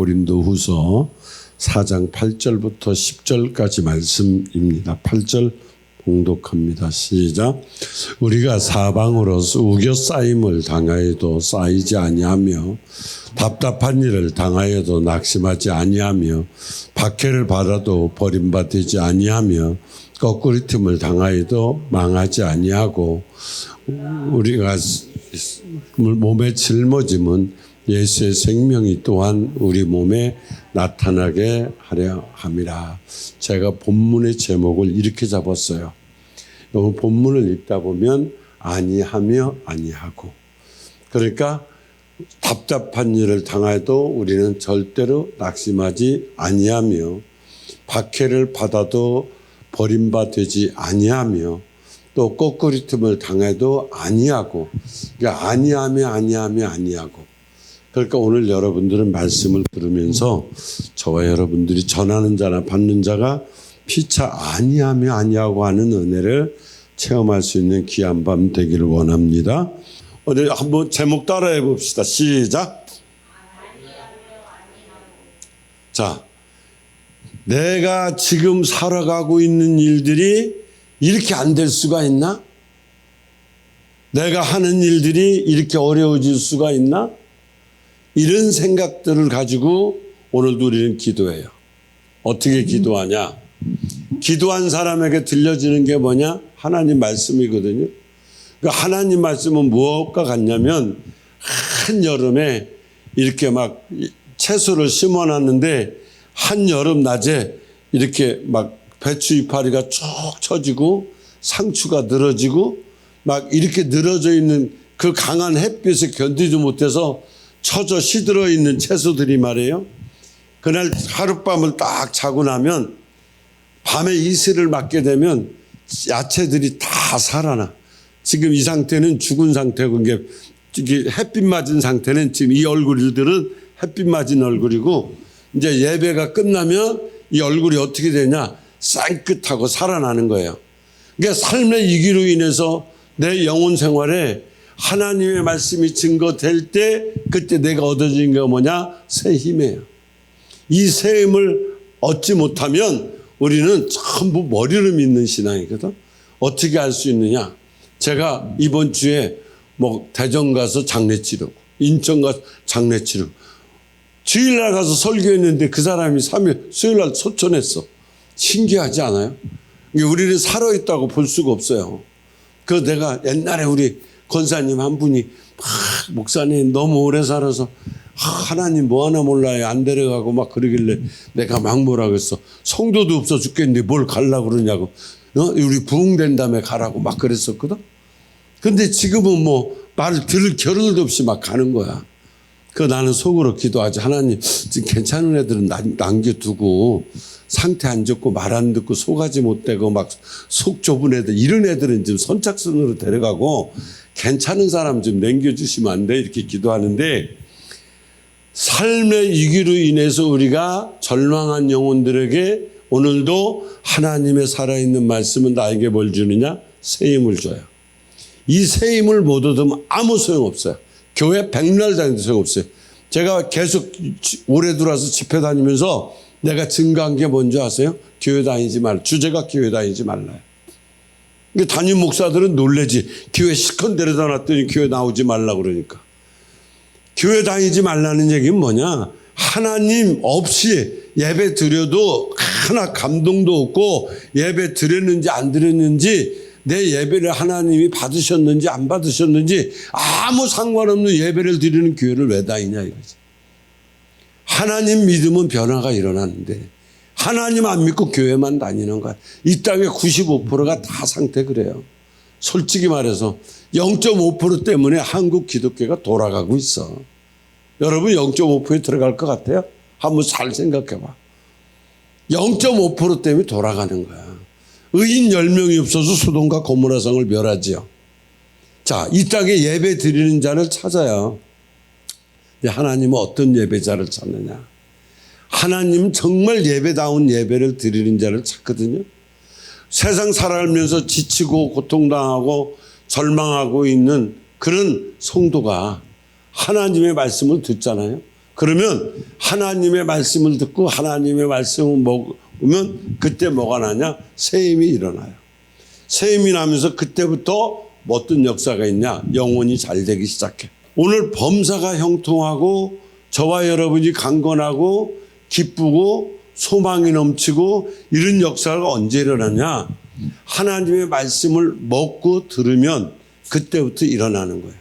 고린도후서 4장 8절부터 10절까지 말씀입니다. 8절 봉독합니다. 시작. 우리가 사방으로서 우겨 쌓임을 당하여도 쌓이지 아니하며 답답한 일을 당하여도 낙심하지 아니하며 박해를 받아도 버림받지 아니하며 거꾸리 틈을 당하여도 망하지 아니하고 우리가 몸에 짊어짐은 예수의 생명이 또한 우리 몸에 나타나게 하려 함이라. 제가 본문의 제목을 이렇게 잡았어요. 이 본문을 읽다 보면 아니하며 아니하고, 그러니까 답답한 일을 당해도 우리는 절대로 낙심하지 아니하며 박해를 받아도 버림받지 아니하며 또 거꾸리 틈을 당해도 아니하고, 그러니까 아니하고. 그러니까 오늘 여러분들은 말씀을 들으면서 저와 여러분들이 전하는 자나 받는 자가 피차 아니하며 아니하고 하는 은혜를 체험할 수 있는 귀한 밤 되기를 원합니다. 오늘 한번 제목 따라해 봅시다. 시작. 자, 내가 지금 살아가고 있는 일들이 이렇게 안 될 수가 있나? 내가 하는 일들이 이렇게 어려워질 수가 있나? 이런 생각들을 가지고 오늘도 우리는 기도해요. 어떻게 기도하냐? 기도한 사람에게 들려지는 게 뭐냐? 하나님 말씀이거든요. 그 하나님 말씀은 무엇과 같냐면 한여름에 이렇게 막 채소를 심어놨는데 한여름 낮에 이렇게 막 배추 이파리가 쭉 처지고 상추가 늘어지고 막 이렇게 늘어져 있는 그 강한 햇빛에 견디지 못해서 처져 시들어 있는 채소들이 말이에요. 그날 하룻밤을 딱 자고 나면 밤에 이슬을 맞게 되면 야채들이 다 살아나. 지금 이 상태는 죽은 상태고, 이게 햇빛 맞은 상태는 지금 이 얼굴들은 햇빛 맞은 얼굴이고, 이제 예배가 끝나면 이 얼굴이 어떻게 되냐? 쌍끗하고 살아나는 거예요. 그러니까 삶의 위기로 인해서 내 영혼 생활에 하나님의 말씀이 증거될 때 그때 내가 얻어진 게 뭐냐? 새 힘이에요. 이 새 힘을 얻지 못하면 우리는 전부 머리를 믿는 신앙이거든. 어떻게 할 수 있느냐? 제가 이번 주에 뭐 대전 가서 장례 치르고 인천 가서 장례 치르고 주일날 가서 설교했는데 그 사람이 3일 수요일날 소천했어. 신기하지 않아요? 우리는 살아있다고 볼 수가 없어요. 그 내가 옛날에 우리 권사님 한 분이 목사님 너무 오래 살아서 하나님 뭐 하나 몰라요. 안 데려가고 막 그러길래 내가 막 뭐라 그랬어. 성도도 없어 죽겠는데 뭘 가려고 그러냐고. 우리 부흥된 다음에 가라고 막 그랬었거든. 근데 지금은 뭐 말을 들을 겨를도 없이 막 가는 거야. 그 나는 속으로 기도하지. 하나님 지금 괜찮은 애들은 남겨두고 상태 안 좋고 말 안 듣고 속하지 못되고 막 속 좁은 애들 이런 애들은 지금 선착순으로 데려가고 괜찮은 사람 좀 남겨주시면 안 돼? 이렇게 기도하는데 삶의 위기로 인해서 우리가 절망한 영혼들에게 오늘도 하나님의 살아있는 말씀은 나에게 뭘 주느냐? 새 힘을 줘요. 이 새 힘을 못 얻으면 아무 소용없어요. 교회 백날 다니도 소용없어요. 제가 계속 오래 들어와서 집회 다니면서 내가 증거한 게 뭔지 아세요? 교회 다니지 말라. 주제가 교회 다니지 말라요. 그러니까 담임 목사들은 놀래지. 교회 시컨 데려다 놨더니 교회 나오지 말라 그러니까. 교회 다니지 말라는 얘기는 뭐냐? 하나님 없이 예배 드려도 하나 감동도 없고 예배 드렸는지 안 드렸는지 내 예배를 하나님이 받으셨는지 안 받으셨는지 아무 상관없는 예배를 드리는 교회를 왜 다니냐 이거지. 하나님 믿으면 변화가 일어나는데 하나님 안 믿고 교회만 다니는 거야. 이 땅의 95%가 다 상태 그래요. 솔직히 말해서 0.5% 때문에 한국 기독교가 돌아가고 있어. 여러분 0.5%에 들어갈 것 같아요? 한번 잘 생각해봐. 0.5% 때문에 돌아가는 거야. 의인 10명이 없어서 소돔과 고모라성을 멸하지요. 자, 이 땅에 예배 드리는 자를 찾아요. 하나님은 어떤 예배자를 찾느냐? 하나님은 정말 예배다운 예배를 드리는 자를 찾거든요. 세상 살아가면서 지치고 고통당하고 절망하고 있는 그런 성도가 하나님의 말씀을 듣잖아요. 그러면 하나님의 말씀을 듣고 하나님의 말씀을 먹으면 그때 뭐가 나냐? 새 힘이 일어나요. 새 힘이 나면서 그때부터 어떤 역사가 있냐? 영혼이 잘 되기 시작해. 오늘 범사가 형통하고 저와 여러분이 강건하고 기쁘고 소망이 넘치고 이런 역사가 언제 일어나냐? 하나님의 말씀을 먹고 들으면 그때부터 일어나는 거예요.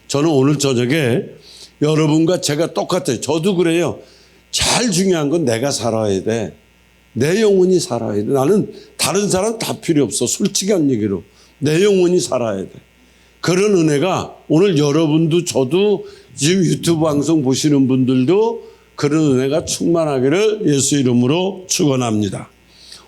저는 오늘 저녁에 여러분과 제가 똑같아요. 저도 그래요. 제일 중요한 건 내가 살아야 돼. 내 영혼이 살아야 돼. 나는 다른 사람 다 필요 없어. 솔직한 얘기로. 내 영혼이 살아야 돼. 그런 은혜가 오늘 여러분도 저도 지금 유튜브 방송 보시는 분들도 그런 은혜가 충만하기를 예수 이름으로 축원합니다.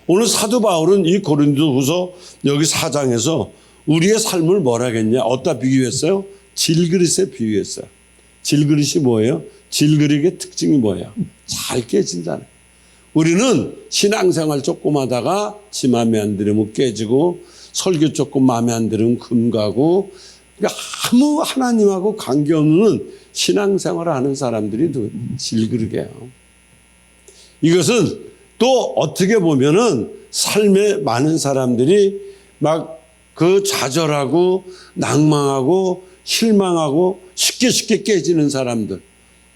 오늘 사도 바울은 이 고린도후서 여기 4장에서 우리의 삶을 뭐라겠냐? 어디다 비유했어요? 질그릇에 비유했어요. 질그릇이 뭐예요? 질그릇의 특징이 뭐예요? 잘 깨진다는. 우리는 신앙생활 조금 하다가 지 마음에 안 들으면 깨지고 설교 조금 마음에 안 들으면 금가고 그러니까 아무 하나님하고 관계없는 신앙생활을 하는 사람들이 질그릇이에요. 이것은 또 어떻게 보면은 삶에 많은 사람들이 막 그 좌절하고 낭망하고 실망하고 쉽게 깨지는 사람들,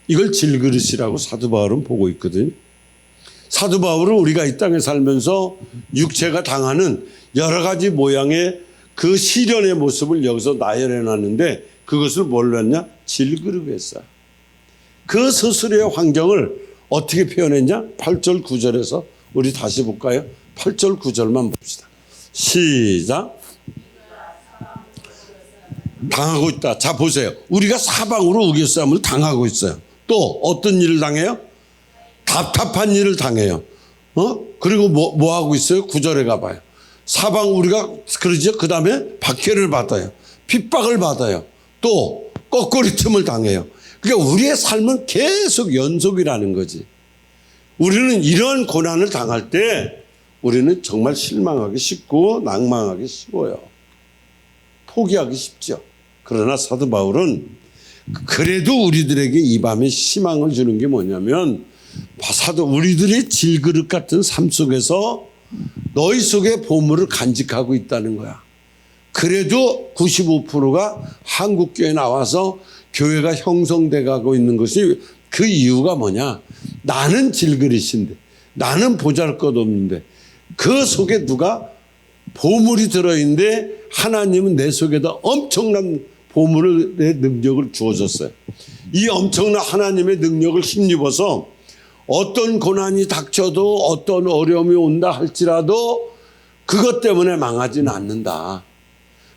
이걸 질그릇이라고 사도 바울은 보고 있거든요. 사도 바울은 우리가 이 땅에 살면서 육체가 당하는 여러 가지 모양의 그 시련의 모습을 여기서 나열해 놨는데 그것을 뭘로 했냐? 질그릇 했어요. 그 스스로의 환경을 어떻게 표현했냐? 8절 9절에서 우리 다시 볼까요? 8절 9절만 봅시다. 시작. 당하고 있다. 자, 보세요. 우리가 사방으로 우겨싸움을 당하고 있어요. 또 어떤 일을 당해요? 답답한 일을 당해요. 그리고 뭐 하고 있어요? 9절에 가봐요. 사방 우리가 그러죠. 그 다음에 박해를 받아요. 핍박을 받아요. 또 거꾸리틈을 당해요. 그러니까 우리의 삶은 계속 연속이라는 거지. 우리는 이런 고난을 당할 때 우리는 정말 실망하기 쉽고 낭망하기 쉬워요. 포기하기 쉽죠. 그러나 사도 바울은 그래도 우리들에게 이 밤에 희망을 주는 게 뭐냐면 우리들이 질그릇 같은 삶 속에서 너희 속에 보물을 간직하고 있다는 거야. 그래도 95%가 한국교회에 나와서 교회가 형성돼 가고 있는 것이 그 이유가 뭐냐? 나는 질그릇인데 나는 보잘것없는데 그 속에 누가 보물이 들어있는데 하나님은 내 속에다 엄청난 보물을 내 능력을 주어졌어요. 이 엄청난 하나님의 능력을 힘입어서 어떤 고난이 닥쳐도 어떤 어려움이 온다 할지라도 그것 때문에 망하지는 않는다.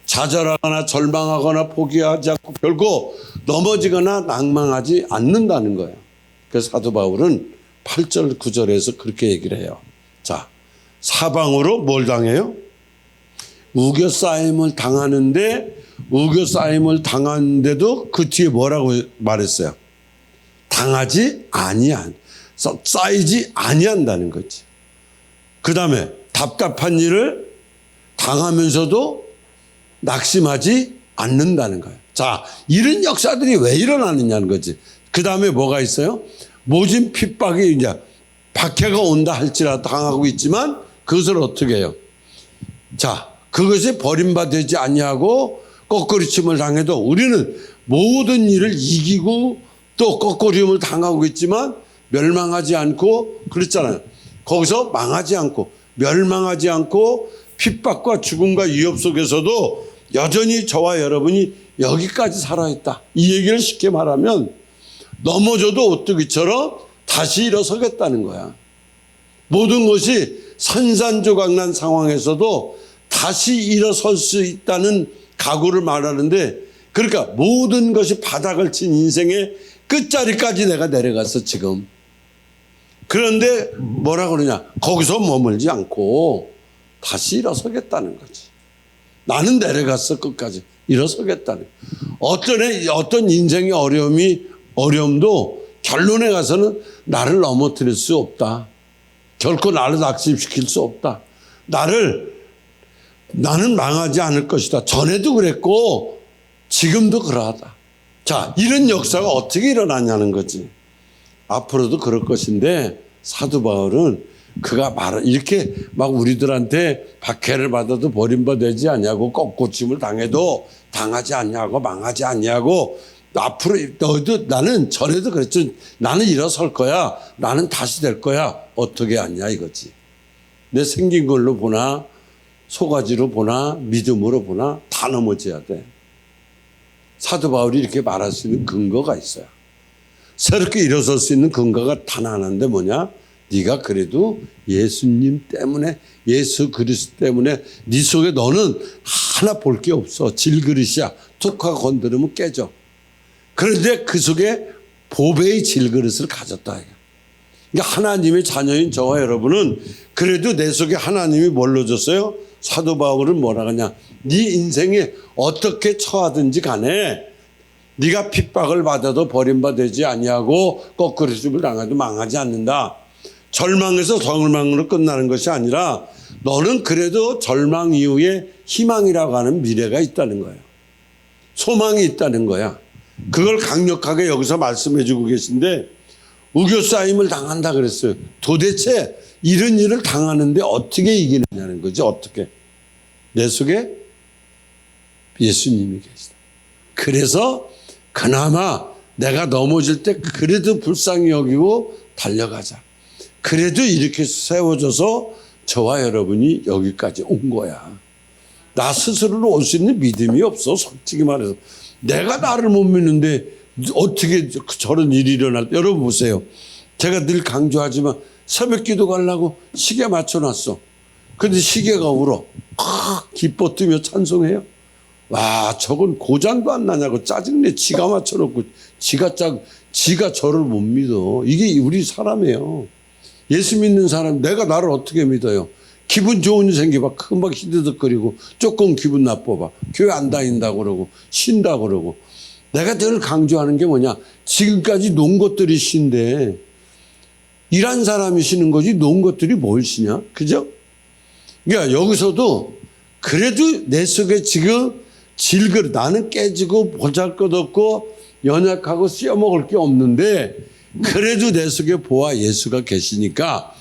좌절하거나 절망하거나 포기하지 않고 결국 넘어지거나 낭망하지 않는다는 거예요. 그래서 사도 바울은 8절 9절에서 그렇게 얘기를 해요. 자, 사방으로 뭘 당해요? 우겨싸임을 당하는데도 그 뒤에 뭐라고 말했어요? 당하지 아니한, 쌓이지 아니한다는 거지. 그 다음에 답답한 일을 당하면서도 낙심하지 않는다는 거예요. 자, 이런 역사들이 왜 일어나느냐는 거지. 그 다음에 뭐가 있어요? 모진 핍박이 이제 박해가 온다 할지라도 당하고 있지만 그것을 어떻게 해요? 자, 그것이 버림받지 아니하고 거꾸리침을 당해도 우리는 모든 일을 이기고 또 거꾸림을 당하고 있지만 멸망하지 않고 그랬잖아요. 거기서 망하지 않고 멸망하지 않고 핍박과 죽음과 위협 속에서도 여전히 저와 여러분이 여기까지 살아있다. 이 얘기를 쉽게 말하면 넘어져도 오뚜기처럼 다시 일어서겠다는 거야. 모든 것이 산산조각난 상황에서도 다시 일어설 수 있다는 각오를 말하는데 그러니까 모든 것이 바닥을 친 인생의 끝자리까지 내가 내려갔어 지금. 그런데 뭐라 그러냐? 거기서 머물지 않고 다시 일어서겠다는 거지. 나는 내려갔어 끝까지. 일어서겠다는. 어떤 인생의 어려움도 결론에 가서는 나를 넘어뜨릴 수 없다. 결코 나를 낙심시킬 수 없다. 나는 망하지 않을 것이다. 전에도 그랬고 지금도 그러하다. 자, 이런 역사가 어떻게 일어나냐는 거지. 앞으로도 그럴 것인데 사도 바울은 그가 이렇게 막 우리들한테 박해를 받아도 버림받지 아니하고 꺾고침을 당해도 당하지 않냐고 망하지 않냐고 앞으로 너희도 나는 전에도 그랬죠. 나는 일어설 거야. 나는 다시 될 거야. 어떻게 하냐 이거지. 내 생긴 걸로 보나 소가지로 보나 믿음으로 보나 다 넘어져야 돼. 사도 바울이 이렇게 말할 수 있는 근거가 있어요. 새롭게 일어설 수 있는 근거가 단 하나인데 뭐냐? 네가 그래도 예수님 때문에 예수 그리스도 때문에 네 속에 너는 하나 볼 게 없어. 질그릇이야. 툭 하고 건드리면 깨져. 그런데 그 속에 보배의 질그릇을 가졌다. 그러니까 하나님의 자녀인 저와 여러분은 그래도 내 속에 하나님이 뭘로 줬어요? 사도 바울은 뭐라 하냐? 네 인생에 어떻게 처하든지 간에 네가 핍박을 받아도 버림받지 아니하고 거꾸로짐을 당해도 망하지 않는다. 절망에서 절망으로 끝나는 것이 아니라 너는 그래도 절망 이후에 희망이라고 하는 미래가 있다는 거예요. 소망이 있다는 거야. 그걸 강력하게 여기서 말씀해 주고 계신데 우겨싸임을 당한다 그랬어요. 도대체 이런 일을 당하는데 어떻게 이기느냐는 거지. 어떻게. 내 속에 예수님이 계시다. 그래서 그나마 내가 넘어질 때 그래도 불쌍히 여기고 달려가자. 그래도 이렇게 세워져서 저와 여러분이 여기까지 온 거야. 나 스스로로 올 수 있는 믿음이 없어. 솔직히 말해서. 내가 나를 못 믿는데 어떻게 저런 일이 일어날 때. 여러분 보세요. 제가 늘 강조하지만 새벽 기도 가려고 시계 맞춰놨어. 근데 시계가 울어. 기뻐 뛰며 찬송해요. 와, 저건 고장도 안 나냐고 짜증내. 지가 맞춰놓고 지가 저를 못 믿어. 이게 우리 사람이에요. 예수 믿는 사람, 내가 나를 어떻게 믿어요? 기분 좋은 일 생겨봐. 금방 히드덕거리고 조금 기분 나빠봐. 교회 안 다닌다고 그러고 쉰다고 그러고. 내가 늘 강조하는 게 뭐냐. 지금까지 논 것들이 쉰데 일한 사람이 쉬는 거지 논 것들이 뭘 쉬냐. 그죠? 그러니까 여기서도 그래도 내 속에 지금 질그릇 나는 깨지고 보잘것없고 연약하고 씌어먹을 게 없는데 그래도 내 속에 보아 예수가 계시니까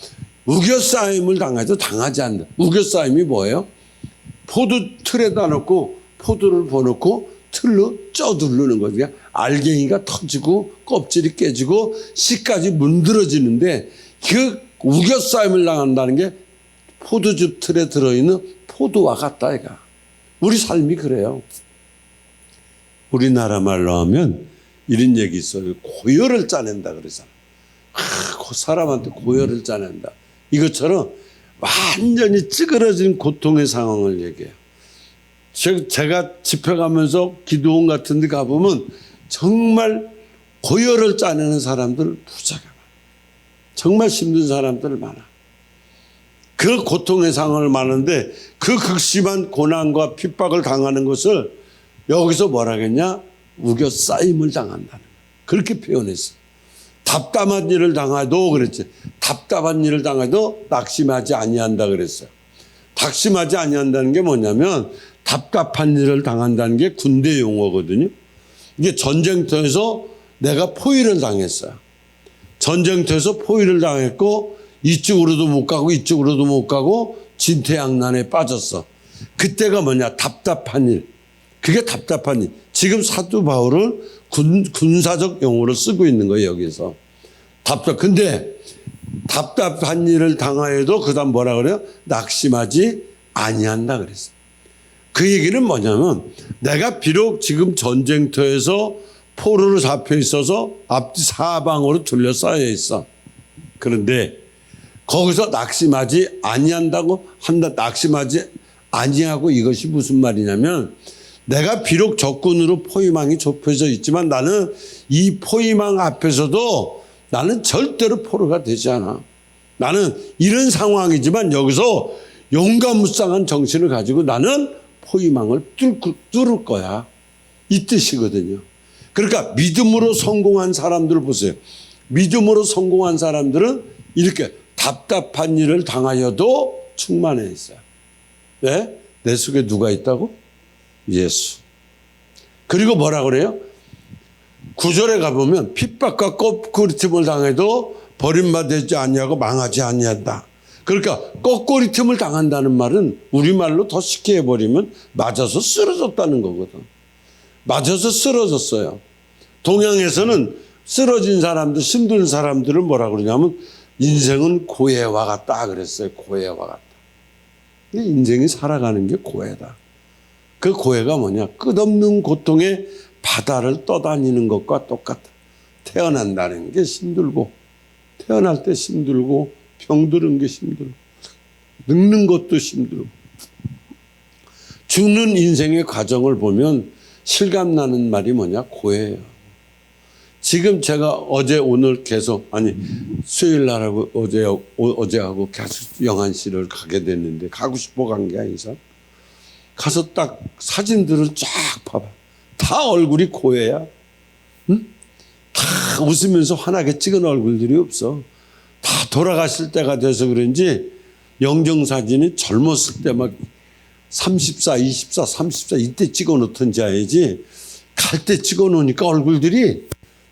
우겨싸임을 당해도 당하지 않는다. 우겨싸임이 뭐예요? 포도 틀에다 놓고 포도를 버놓고 틀로 쪄두르는 거죠. 알갱이가 터지고 껍질이 깨지고 씨까지 문드러지는데 그 우겨싸임을 당한다는 게 포도주 틀에 들어있는 포도와 같다 이가. 우리 삶이 그래요. 우리나라 말로 하면 이런 얘기 있어요. 고열을 짜낸다 그러잖아. 그 사람한테 고열을 짜낸다. 이것처럼 완전히 찌그러진 고통의 상황을 얘기해요. 제가 집회 가면서 기도원 같은 데 가보면 정말 고열을 짜내는 사람들 부자가 많아. 정말 힘든 사람들 많아. 그 고통의 상황을 많은데 그 극심한 고난과 핍박을 당하는 것을 여기서 뭐라 하겠냐? 우겨싸임을 당한다는 거예요. 그렇게 표현했어. 답답한 일을 당해도 그랬지. 답답한 일을 당해도 낙심하지 아니한다 그랬어요. 낙심하지 아니한다는 게 뭐냐면 답답한 일을 당한다는 게 군대 용어거든요. 이게 전쟁터에서 내가 포위를 당했어요. 전쟁터에서 포위를 당했고 이쪽으로도 못 가고 이쪽으로도 못 가고 진퇴양난에 빠졌어. 그때가 뭐냐? 답답한 일. 그게 답답한 일. 지금 사도 바울은 군사적 용어를 쓰고 있는 거예요, 여기서. 근데 답답한 일을 당하여도 그 다음 뭐라 그래요? 낙심하지 아니한다 그랬어요. 그 얘기는 뭐냐면 내가 비록 지금 전쟁터에서 포로로 잡혀 있어서 앞뒤 사방으로 둘러싸여 있어. 그런데 거기서 낙심하지 아니한다고 한다. 낙심하지 아니하고 이것이 무슨 말이냐면 내가 비록 적군으로 포위망이 좁혀져 있지만 나는 이 포위망 앞에서도 나는 절대로 포로가 되지 않아. 나는 이런 상황이지만 여기서 용감무쌍한 정신을 가지고 나는 포위망을 뚫을 거야. 이 뜻이거든요. 그러니까 믿음으로 성공한 사람들을 보세요. 믿음으로 성공한 사람들은 이렇게 답답한 일을 당하여도 충만해 있어요. 왜? 내 속에 누가 있다고? 예수. 그리고 뭐라 그래요? 구절에 가보면 핍박과 거꾸리틈을 당해도 버림받지 아니하고 망하지 아니한다. 그러니까 거꾸리틈을 당한다는 말은 우리말로 더 쉽게 해버리면 맞아서 쓰러졌다는 거거든. 맞아서 쓰러졌어요. 동양에서는 쓰러진 사람들, 힘든 사람들을 뭐라 그러냐면 인생은 고해와 같다 그랬어요. 고해와 같다. 인생이 살아가는 게 고해다. 그 고해가 뭐냐? 끝없는 고통의 바다를 떠다니는 것과 똑같다. 태어난다는 게 힘들고, 태어날 때 힘들고, 병드는 게 힘들고, 늙는 것도 힘들고, 죽는 인생의 과정을 보면 실감나는 말이 뭐냐? 고해예요. 지금 제가 어제 오늘 계속 수요일 날하고 어제하고 계속 영안실을 가게 됐는데 가고 싶어 간 게 아니라 가서 딱 사진들을 쫙 봐봐. 다 얼굴이 고해야. 응? 다 웃으면서 환하게 찍은 얼굴들이 없어. 다 돌아가실 때가 돼서 그런지 영정사진이 젊었을 때 막 34, 24, 34 이때 찍어 놓던지 알지. 갈 때 찍어 놓으니까 얼굴들이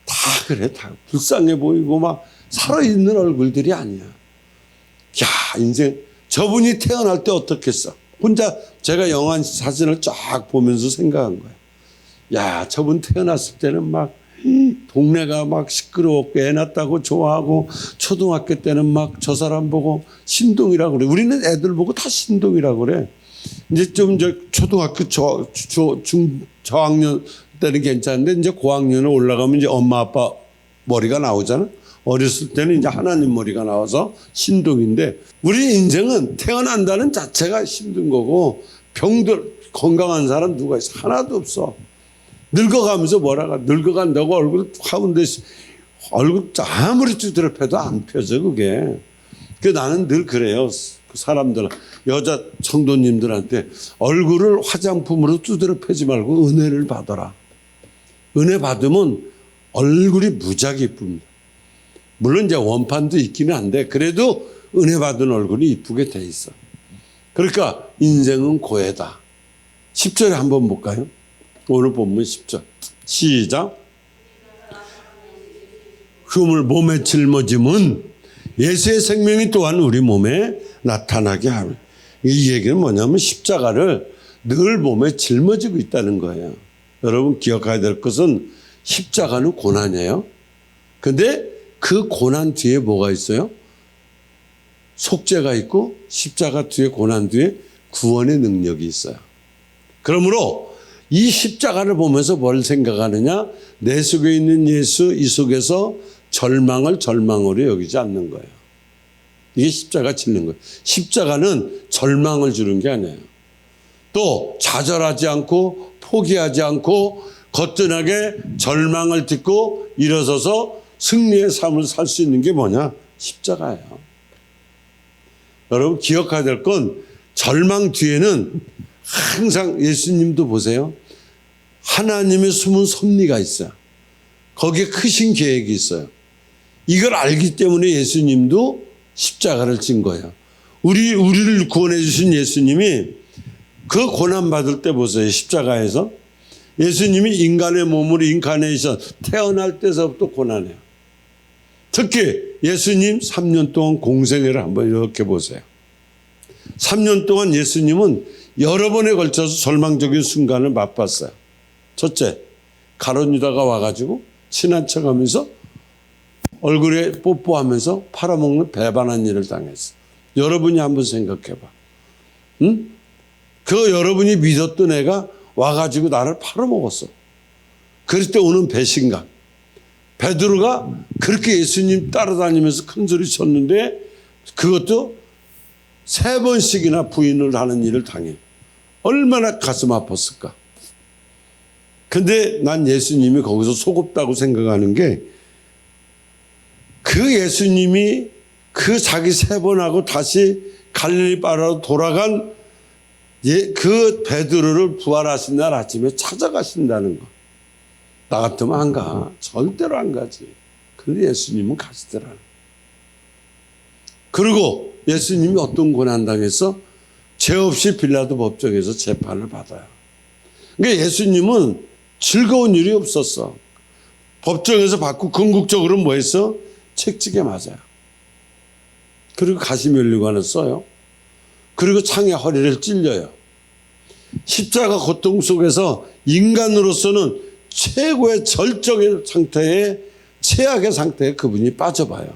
다 그래. 다 불쌍해 보이고 막 살아있는 얼굴들이 아니야. 야, 인생 저분이 태어날 때 어떻겠어. 혼자 제가 영화 사진을 쫙 보면서 생각한 거야. 야, 저분 태어났을 때는 막 동네가 막 시끄러웠고 애 낳았다고 좋아하고 초등학교 때는 막 저 사람 보고 신동이라고 그래. 우리는 애들 보고 다 신동이라고 그래. 이제 좀 초등학교 저학년 때는 괜찮은데 이제 고학년에 올라가면 이제 엄마 아빠 머리가 나오잖아. 어렸을 때는 이제 하나님 머리가 나와서 신동인데 우리 인생은 태어난다는 자체가 힘든 거고 건강한 사람 누가 있어? 하나도 없어. 늙어가면서 늙어간다고 얼굴 가운데 얼굴 아무리 두드려펴도 안 펴져 그게. 나는 늘 그래요. 그 사람들 여자 성도님들한테 얼굴을 화장품으로 두드려 펴지 말고 은혜를 받아라. 은혜 받으면 얼굴이 무지하게 이쁩니다. 물론 이제 원판도 있기는 한데 그래도 은혜 받은 얼굴이 이쁘게 돼 있어. 그러니까 인생은 고해다. 10절에 한번 볼까요? 오늘 본문 10절. 시작. 흠을 몸에 짊어짐은 예수의 생명이 또한 우리 몸에 나타나게 하며. 이 얘기는 뭐냐면 십자가를 늘 몸에 짊어지고 있다는 거예요. 여러분 기억해야 될 것은 십자가는 고난이에요. 근데 그 고난 뒤에 뭐가 있어요? 속죄가 있고 십자가 뒤에 고난 뒤에 구원의 능력이 있어요. 그러므로 이 십자가를 보면서 뭘 생각하느냐? 내 속에 있는 예수 이 속에서 절망을 절망으로 여기지 않는 거예요. 이게 십자가 짓는 거예요. 십자가는 절망을 주는 게 아니에요. 또 좌절하지 않고 포기하지 않고 거뜬하게 절망을 딛고 일어서서 승리의 삶을 살 수 있는 게 뭐냐? 십자가예요. 여러분 기억해야 될 건 절망 뒤에는 항상 예수님도 보세요. 하나님의 숨은 섭리가 있어요. 거기에 크신 계획이 있어요. 이걸 알기 때문에 예수님도 십자가를 진 거예요. 우리를 구원해 주신 예수님이 그 고난받을 때 보세요. 십자가에서 예수님이 인간의 몸으로 인카네이션 태어날 때서부터 고난해요. 특히 예수님 3년 동안 공생애를 한번 이렇게 보세요. 3년 동안 예수님은 여러 번에 걸쳐서 절망적인 순간을 맛봤어요. 첫째, 가룟 유다가 와가지고 친한 척하면서 얼굴에 뽀뽀하면서 팔아먹는 배반한 일을 당했어. 여러분이 한번 생각해봐. 응? 그 여러분이 믿었던 애가 와가지고 나를 팔아먹었어. 그럴 때 오는 배신감. 베드로가 그렇게 예수님 따라다니면서 큰 소리 쳤는데 그것도 3번씩이나 부인을 하는 일을 당해. 얼마나 가슴 아팠을까. 근데 난 예수님이 거기서 속었다고 생각하는 게 그 예수님이 그 자기 3번하고 다시 갈릴리 바다로 돌아간 그 베드로를 부활하신 날 아침에 찾아가신다는 거. 나 같으면 안 가. 절대로 안 가지. 근데 예수님은 가시더라. 그리고 예수님이 어떤 고난당해서 죄 없이 빌라도 법정에서 재판을 받아요. 그러니까 예수님은 즐거운 일이 없었어. 법정에서 받고 궁극적으로 뭐 했어? 책찍에 맞아요. 그리고 가시면류관을 써요. 그리고 창에 허리를 찔려요. 십자가 고통 속에서 인간으로서는 최고의 절정의 상태에, 최악의 상태에 그분이 빠져봐요.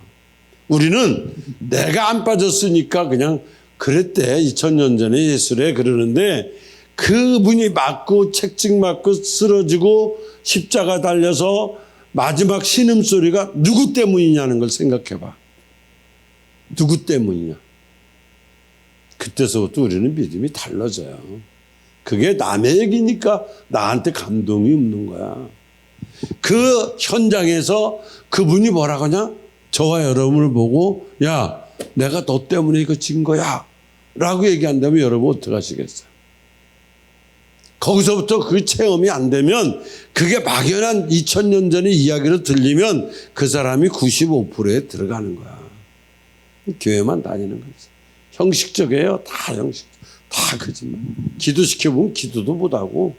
우리는 내가 안 빠졌으니까 그냥 그랬대, 2000년 전에 예수래 그러는데, 그분이 맞고 책찍 맞고 쓰러지고 십자가 달려서 마지막 신음소리가 누구 때문이냐는 걸 생각해봐. 누구 때문이냐. 그때서부터 우리는 믿음이 달라져요. 그게 남의 얘기니까 나한테 감동이 없는 거야. 그 현장에서 그분이 뭐라고 하냐? 저와 여러분을 보고, 야, 내가 너 때문에 이거 진 거야 라고 얘기한다면 여러분 어떡 하시겠어요? 거기서부터 그 체험이 안 되면, 그게 막연한 2000년 전의 이야기로 들리면 그 사람이 95%에 들어가는 거야. 교회만 다니는 거지. 형식적이에요. 다 형식. 다 거짓말. 기도시켜보면 기도도 못하고,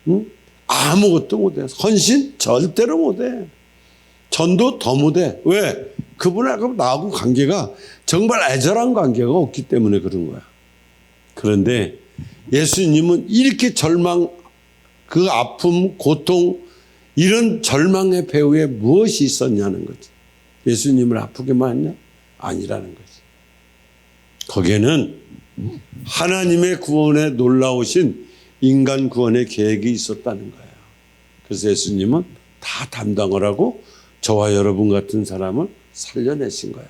응? 아무것도 못해. 헌신? 절대로 못해. 전도 더 못해. 왜? 그분하고 나하고 관계가 정말 애절한 관계가 없기 때문에 그런 거야. 그런데 예수님은 이렇게 절망, 그 아픔, 고통, 이런 절망의 배후에 무엇이 있었냐는 거지. 예수님을 아프게만 했냐? 아니라는 거지. 거기에는 하나님의 구원에 놀라우신 인간 구원의 계획이 있었다는 거예요. 그래서 예수님은 다 담당을 하고 저와 여러분 같은 사람을 살려내신 거야.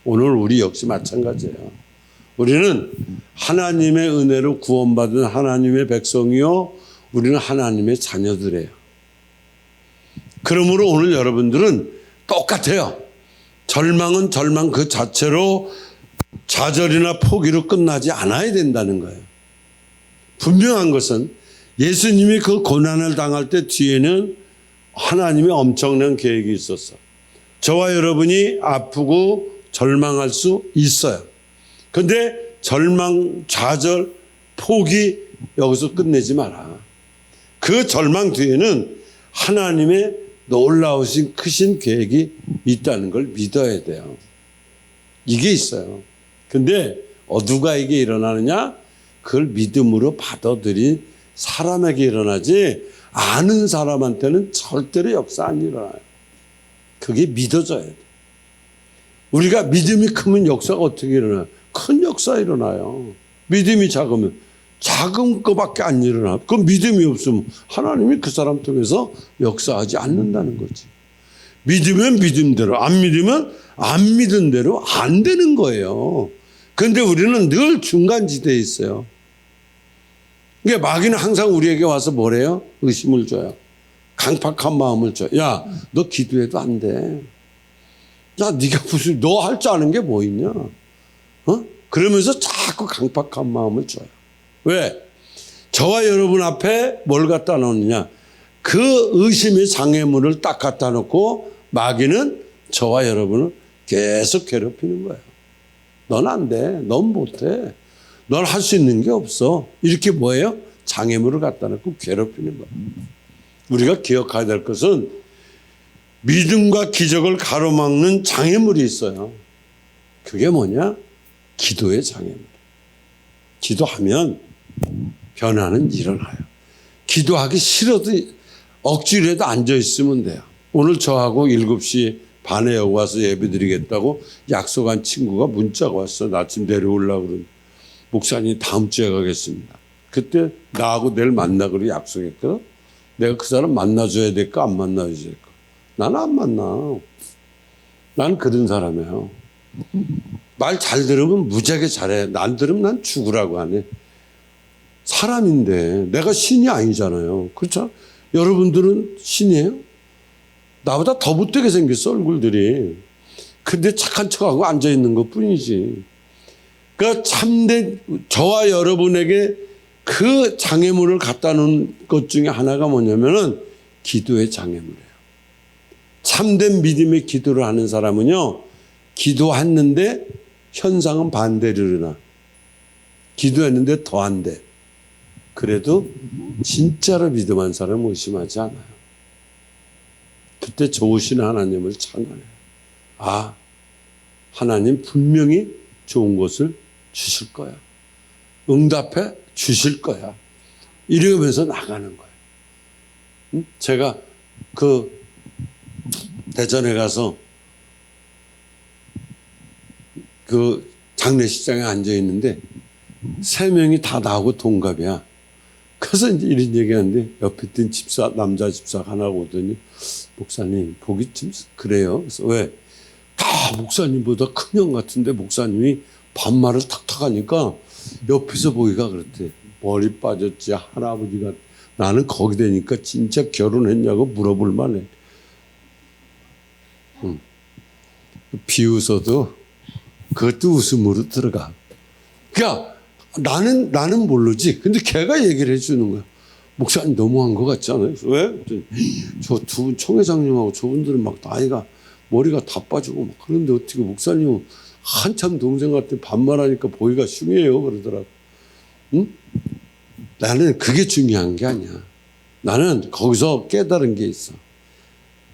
오늘 우리 역시 마찬가지예요. 우리는 하나님의 은혜로 구원받은 하나님의 백성이요, 우리는 하나님의 자녀들이에요. 그러므로 오늘 여러분들은 똑같아요. 절망은 절망 그 자체로 좌절이나 포기로 끝나지 않아야 된다는 거예요. 분명한 것은 예수님이 그 고난을 당할 때 뒤에는 하나님의 엄청난 계획이 있었어. 저와 여러분이 아프고 절망할 수 있어요. 그런데 절망, 좌절, 포기 여기서 끝내지 마라. 그 절망 뒤에는 하나님의 놀라우신 크신 계획이 있다는 걸 믿어야 돼요. 이게 있어요. 근데 누가 이게 일어나느냐? 그걸 믿음으로 받아들인 사람에게 일어나지, 아는 사람한테는 절대로 역사 안 일어나요. 그게 믿어져야 돼. 우리가 믿음이 크면 역사가 어떻게 일어나요? 큰 역사 일어나요. 믿음이 작으면 작은 거밖에 안 일어나. 그 믿음이 없으면 하나님이 그 사람 통해서 역사하지 않는다는 거지. 믿으면 믿음대로, 안 믿으면 안 믿은 대로 안 되는 거예요. 그런데 우리는 늘 중간지대에 있어요. 그러니까 마귀는 항상 우리에게 와서 뭐래요? 의심을 줘요. 강팍한 마음을 줘요. 야, 너 기도해도 안 돼. 야, 네가 무슨, 너 할 줄 아는 게 뭐 있냐? 어? 그러면서 자꾸 강팍한 마음을 줘요. 왜? 저와 여러분 앞에 뭘 갖다 놓느냐? 그 의심의 장애물을 딱 갖다 놓고 마귀는 저와 여러분을 계속 괴롭히는 거예요. 넌 안 돼. 넌 못해. 넌 할 수 있는 게 없어. 이렇게 뭐예요? 장애물을 갖다 놓고 괴롭히는 거예요. 우리가 기억해야 될 것은 믿음과 기적을 가로막는 장애물이 있어요. 그게 뭐냐? 기도의 장애물. 기도하면 변화는 일어나요. 기도하기 싫어도 억지로라도 앉아있으면 돼요. 오늘 저하고 7시 반에 여기 와서 예배드리겠다고 약속한 친구가 문자가 왔어. 나 아침 내려오려고 그러는데, 목사님 다음 주에 가겠습니다. 그때 나하고 내일 만나기로 약속했거든. 내가 그 사람 만나줘야 될까 안 만나줘야 될까? 나는 안 만나. 난 그런 사람이에요. 말 잘 들으면 무지하게 잘해. 안 들으면 난 죽으라고 하네. 사람인데 내가 신이 아니잖아요. 그렇죠? 여러분들은 신이에요? 나보다 더 못되게 생겼어, 얼굴들이. 근데 착한 척하고 앉아있는 것 뿐이지. 그러니까 참된 저와 여러분에게 그 장애물을 갖다 놓은 것 중에 하나가 뭐냐면은 기도의 장애물이에요. 참된 믿음의 기도를 하는 사람은요, 기도했는데 현상은 반대로 일어나. 기도했는데 더 안 돼. 그래도 진짜로 믿음한 사람은 의심하지 않아요. 그때 좋으신 하나님을 찬양해요. 아, 하나님 분명히 좋은 것을 주실 거야. 응답해 주실 거야. 이러면서 나가는 거예요. 제가 그 대전에 가서 그 장례식장에 앉아 있는데 3명이 다 나하고 동갑이야. 그래서 이제 이런 얘기하는데 옆에 있던 집사, 남자 집사가 하나 오더니 목사님 보기 좀 그래요. 그래서 왜? 다 목사님보다 큰 형 같은데 목사님이 반말을 탁탁 하니까 옆에서 보기가 그렇대. 머리 빠졌지 할아버지가. 나는 거기 되니까 진짜 결혼했냐고 물어볼 만해. 비웃어도 그것도 웃음으로 들어가. 그러니까 나는 모르지. 근데 걔가 얘기를 해주는 거야. 목사님 너무한 것 같지 않아요? 왜? 저 두 분 총회장님하고 저분들은 막 나이가 머리가 다 빠지고 막 그런데 어떻게 목사님은 한참 동생 같은 반말하니까 보기가 흉해요 그러더라고. 응? 나는 그게 중요한 게 아니야. 나는 거기서 깨달은 게 있어.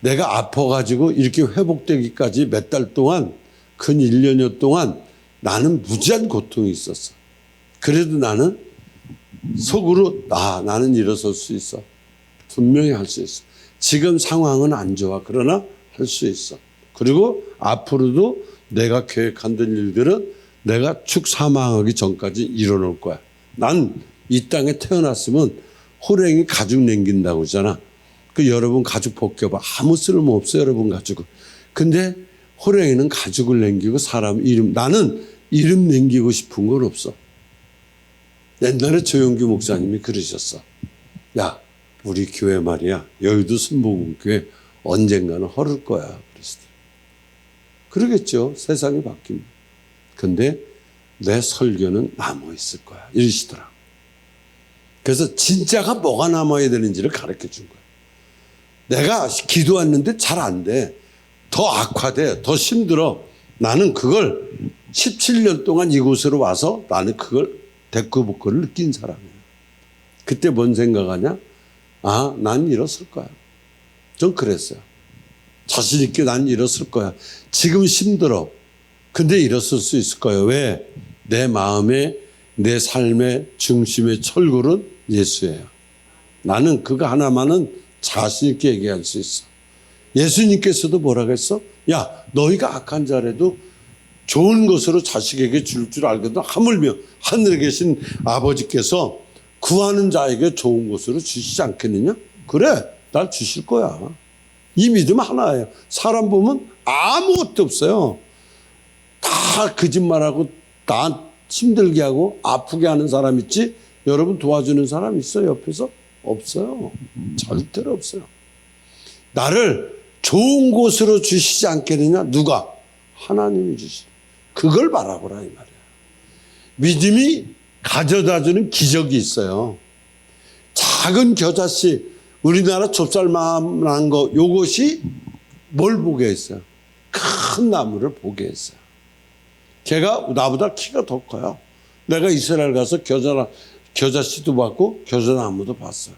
내가 아파가지고 이렇게 회복되기까지 몇 달 동안 근 1년여 동안 나는 무지한 고통이 있었어. 그래도 나는 속으로 나는 일어설 수 있어. 분명히 할 수 있어. 지금 상황은 안 좋아. 그러나 할 수 있어. 그리고 앞으로도 내가 계획한던 일들은 내가 축 사망하기 전까지 이뤄놓을 거야. 난 이 땅에 태어났으면 호랭이 가죽 남긴다고 하잖아. 그 여러분 가죽 벗겨봐. 아무 쓸모 없어 여러분 가죽은. 근데 호랭이는 가죽을 남기고 사람 이름. 나는 이름 남기고 싶은 건 없어. 옛날에 조용규 목사님이 그러셨어. 야 우리 교회 말이야. 여의도 순복음교회 언젠가는 헐을 거야. 그랬어요. 그러겠죠. 세상이 바뀌면. 근데 내 설교는 남아있을 거야. 이러시더라고. 그래서 진짜가 뭐가 남아야 되는지를 가르쳐 준 거야. 내가 기도했는데 잘 안 돼. 더 악화돼. 더 힘들어. 나는 그걸 17년 동안 이곳으로 와서 나는 그걸 대꾸복구를 느낀 사람이야. 그때 뭔 생각하냐? 아, 난 일었을 거야. 좀 그랬어요. 자신 있게 난 일었을 거야. 지금 힘들어. 근데 일었을 수 있을 거야. 왜? 내 마음에 내 삶의 중심의 철골은 예수예요. 나는 그거 하나만은 자신 있게 얘기할 수 있어. 예수님께서도 뭐라고 했어? 야 너희가 악한 자라도 좋은 것으로 자식에게 줄 줄 알거든. 하물며 하늘에 계신 아버지께서 구하는 자에게 좋은 것으로 주시지 않겠느냐? 그래 날 주실 거야. 이 믿음 하나예요. 사람 보면 아무것도 없어요. 다 거짓말하고 다 힘들게 하고 아프게 하는 사람 있지? 여러분 도와주는 사람 있어요? 옆에서? 없어요. 절대로 없어요. 나를 좋은 곳으로 주시지 않겠느냐? 누가? 하나님이 주시죠. 그걸 바라보라 이 말이야. 믿음이 가져다주는 기적이 있어요. 작은 겨자씨 우리나라 좁쌀만한 거 요것이 뭘 보게 했어요? 큰 나무를 보게 했어요. 걔가 나보다 키가 더 커요. 내가 이스라엘 가서 겨자씨도 봤고 겨자나무도 봤어요.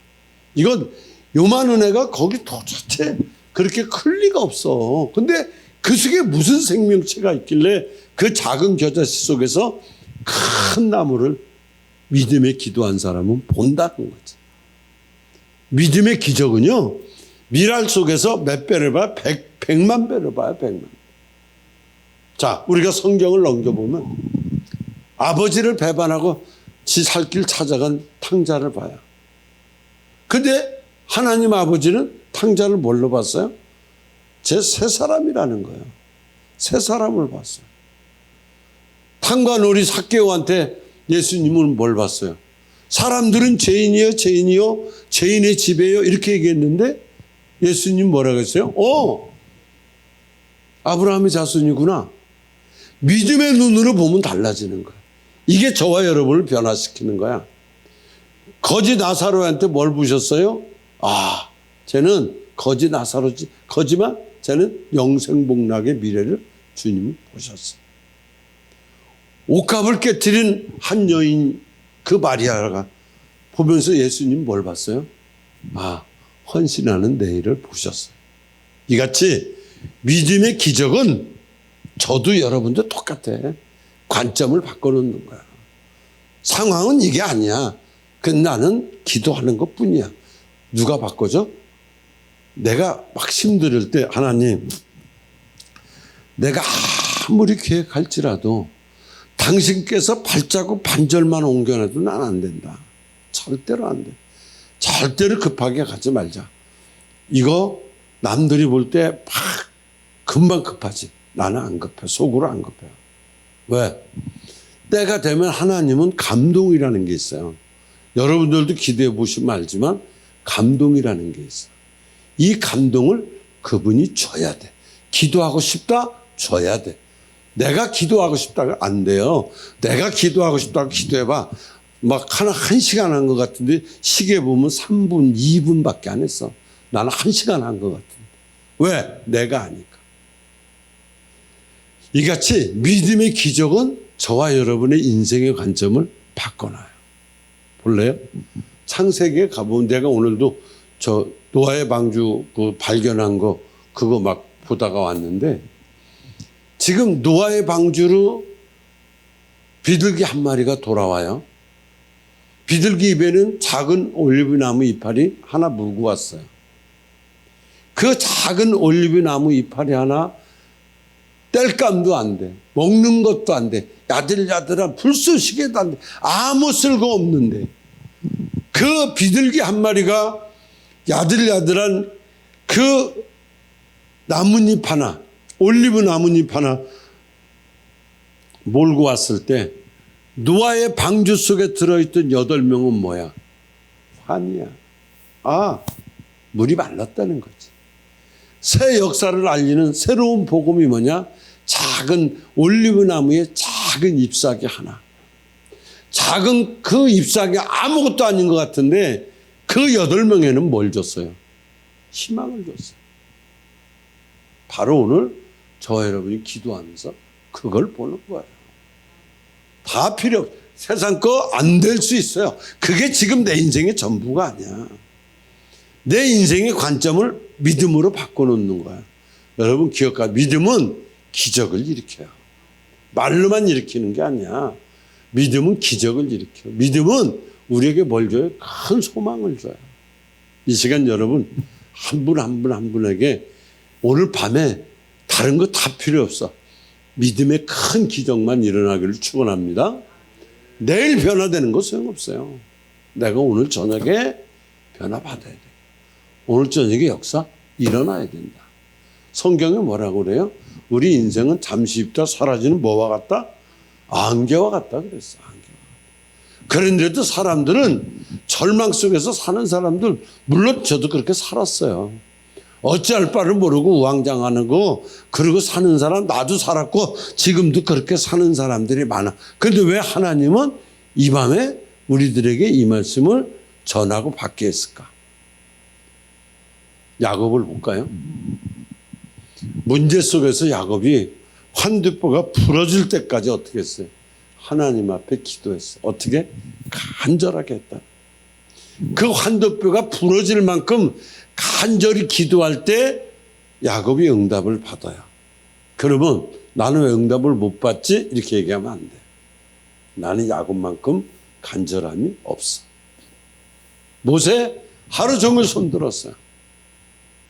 이건 요만한 애가 거기 도대체 그렇게 클 리가 없어. 근데 그 속에 무슨 생명체가 있길래 그 작은 겨자씨 속에서 큰 나무를 믿음에 기도한 사람은 본다는 거지. 믿음의 기적은요. 미랄 속에서 몇 배를 봐요? 100만 배를 봐요. 100만. 자, 우리가 성경을 넘겨보면 아버지를 배반하고 지 살 길 찾아간 탕자를 봐요. 근데 하나님 아버지는 탕자를 뭘로 봤어요? 제 세 사람이라는 거예요. 세 사람을 봤어요. 탕과 놀이 삭개오한테 예수님은 뭘 봤어요? 사람들은 죄인이요, 죄인이요, 죄인의 집에요 이렇게 얘기했는데 예수님 뭐라고 했어요? 아브라함의 자손이구나. 믿음의 눈으로 보면 달라지는 거야. 이게 저와 여러분을 변화시키는 거야. 거지 나사로한테 뭘 부셨어요? 쟤는 거지 나사로지. 거지만 쟤는 영생복락의 미래를 주님이 보셨어요. 옥합을 깨뜨린 한 여인 그 마리아가 보면서 예수님 뭘 봤어요? 헌신하는 내일을 보셨어요. 이같이 믿음의 기적은 저도 여러분도 똑같아. 관점을 바꿔놓는 거야. 상황은 이게 아니야. 나는 기도하는 것뿐이야. 누가 바꿔줘? 내가 막 힘들 때 하나님, 내가 아무리 계획할지라도 당신께서 발자국 반절만 옮겨놔도 난 안 된다. 절대로 안 돼. 절대로 급하게 가지 말자. 이거 남들이 볼 때 막 금방 급하지. 나는 안 급해. 속으로 안 급해요. 왜? 때가 되면 하나님은 감동이라는 게 있어요. 여러분들도 기도해 보시면 알지만 감동이라는 게 있어요. 이 감동을 그분이 줘야 돼. 기도하고 싶다? 줘야 돼. 내가 기도하고 싶다가 안 돼요. 내가 기도하고 싶다고 기도해봐. 막 한 시간 한 것 같은데 시계 보면 3분, 2분밖에 안 했어. 나는 1시간 한 것 같은데. 왜? 내가 아니까. 이같이 믿음의 기적은 저와 여러분의 인생의 관점을 바꿔놔요. 볼래요? 창세기에 가보면 내가 오늘도 저 노아의 방주 그 발견한 거 그거 막 보다가 왔는데 지금 노아의 방주로 비둘기 한 마리가 돌아와요. 비둘기 입에는 작은 올리브나무 이파리 하나 물고 왔어요. 그 작은 올리브나무 이파리 하나 뗄감도 안 돼. 먹는 것도 안 돼. 야들야들한 불쏘시개도 안 돼. 아무 쓸거 없는데 그 비둘기 한 마리가 야들야들한 그 나뭇잎 하나, 올리브 나뭇잎 하나 몰고 왔을 때 노아의 방주 속에 들어있던 8명은 뭐야? 환이야. 아, 물이 말랐다는 거지. 새 역사를 알리는 새로운 복음이 뭐냐? 작은 올리브 나무의 작은 잎사귀 하나. 작은 그 잎사귀 아무것도 아닌 것 같은데 그 8명에는 뭘 줬어요? 희망을 줬어요. 바로 오늘 저와 여러분이 기도하면서 그걸 보는 거예요. 다 필요 없어요. 세상 거 안 될 수 있어요. 그게 지금 내 인생의 전부가 아니야. 내 인생의 관점을 믿음으로 바꿔놓는 거야. 여러분 기억하 믿음은 기적을 일으켜요. 말로만 일으키는 게 아니야. 믿음은 기적을 일으켜요. 믿음은 우리에게 뭘 줘요? 큰 소망을 줘요. 이 시간 여러분 한 분 한 분 한 분에게 오늘 밤에 다른 거 다 필요 없어. 믿음의 큰 기적만 일어나기를 축원합니다. 내일 변화되는 거 소용없어요. 내가 오늘 저녁에 변화받아야 돼. 오늘 저녁에 역사 일어나야 된다. 성경에 뭐라고 그래요? 우리 인생은 잠시 있다 사라지는 뭐와 같다? 안개와 같다 그랬어. 안개와 같다. 그런데도 사람들은 절망 속에서 사는 사람들 물론 저도 그렇게 살았어요. 어찌할 바를 모르고 우왕좌왕하는 거 그러고 사는 사람 나도 살았고 지금도 그렇게 사는 사람들이 많아. 그런데 왜 하나님은 이 밤에 우리들에게 이 말씀을 전하고 받게 했을까? 야곱을 볼까요? 문제 속에서 야곱이 환두뼈가 부러질 때까지 어떻게 했어요? 하나님 앞에 기도했어요. 어떻게? 간절하게 했다. 그 환두뼈가 부러질 만큼 간절히 기도할 때 야곱이 응답을 받아요. 그러면 나는 왜 응답을 못 받지? 이렇게 얘기하면 안 돼. 나는 야곱만큼 간절함이 없어. 모세 하루 종일 손들었어요.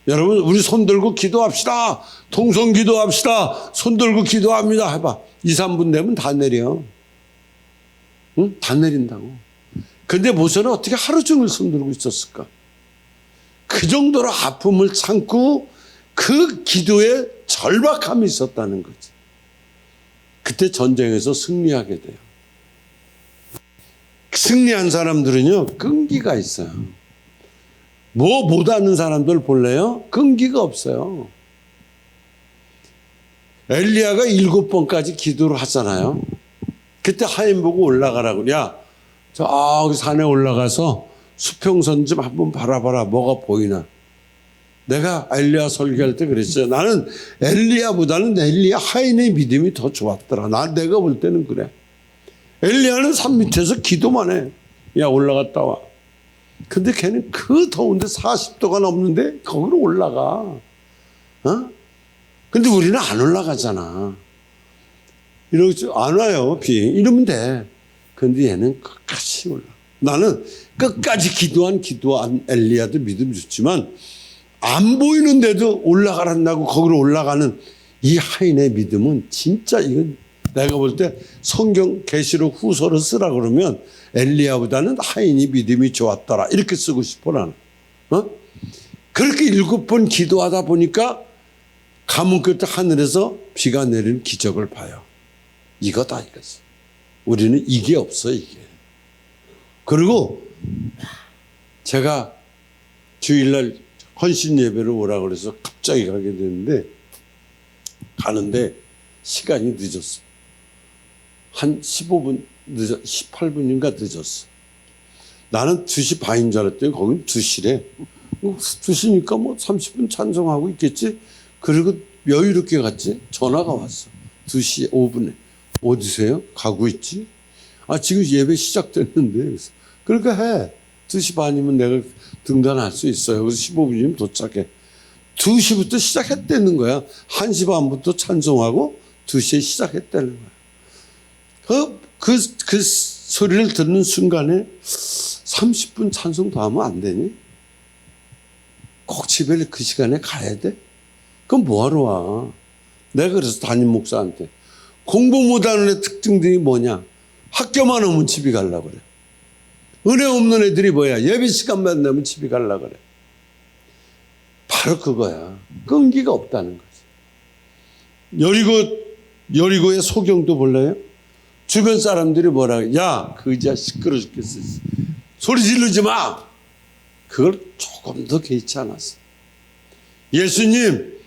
여러분 우리 손들고 기도합시다. 통성 기도합시다. 손들고 기도합니다. 해봐. 2, 3분 되면 다 내려. 응? 다 내린다고. 근데 모세는 어떻게 하루 종일 손들고 있었을까? 그 정도로 아픔을 참고 그 기도에 절박함이 있었다는 거지. 그때 전쟁에서 승리하게 돼요. 승리한 사람들은요 끈기가 있어요. 뭐 못하는 사람들 볼래요? 끈기가 없어요. 엘리야가 7번까지 기도를 하잖아요. 그때 하인 보고 올라가라고. 야 저기 산에 올라가서 수평선 좀 한번 바라봐라. 뭐가 보이나. 내가 엘리야 설교할 때 그랬어요. 나는 엘리야보다는 엘리야 하인의 믿음이 더 좋았더라. 내가 볼 때는 그래. 엘리야는 산 밑에서 기도만 해. 야 올라갔다 와. 근데 걔는 그 더운데 40도가 넘는데 거기로 올라가. 어? 근데 우리는 안 올라가잖아. 이러지 안 와요, 비. 이러면 돼. 근데 얘는 끝까지 올라. 나는 끝까지 기도한 엘리야도 믿음 좋지만 안 보이는데도 올라가란다고 거기로 올라가는 이 하인의 믿음은 진짜 이건 내가 볼 때 성경 계시록 후서를 쓰라 그러면 엘리야보다는 하인이 믿음이 좋았더라 이렇게 쓰고 싶어 나는. 어? 그렇게 7번 기도하다 보니까 가문 끝 하늘에서 비가 내리는 기적을 봐요. 이거다 이거지. 우리는 이게 없어 이게. 그리고 제가 주일날 헌신 예배를 오라 그래서 갑자기 가게 됐는데 가는데 시간이 늦었어. 한 15분 18분인가 늦었어. 나는 2시 반인 줄 알았더니 거긴 2시래. 2시니까 뭐 30분 찬송하고 있겠지. 그리고 여유롭게 갔지. 전화가 왔어. 2시 5분에. 어디세요? 가고 있지? 아, 지금 예배 시작됐는데. 그래서 그러니까 해. 2시 반이면 내가 등단할 수 있어요. 그래서 15분이면 도착해. 2시부터 시작했다는 거야. 1시 반부터 찬송하고 2시에 시작했다는 거야. 그 소리를 듣는 순간에 30분 찬송 더 하면 안 되니? 꼭 집에 그 시간에 가야 돼? 그럼 뭐하러 와? 내가 그래서 담임 목사한테 공부 못하는 애 특징들이 뭐냐? 학교만 오면 집에 가려고 그래. 은혜 없는 애들이 뭐야? 예배 시간만 되면 집에 가려고 그래. 바로 그거야. 끈기가 없다는 거지. 여리고의 소경도 몰라요? 주변 사람들이 뭐라 야, 그 의자 시끄러 죽겠어. 소리 지르지 마. 그걸 조금 더 개의치 않았어. 예수님,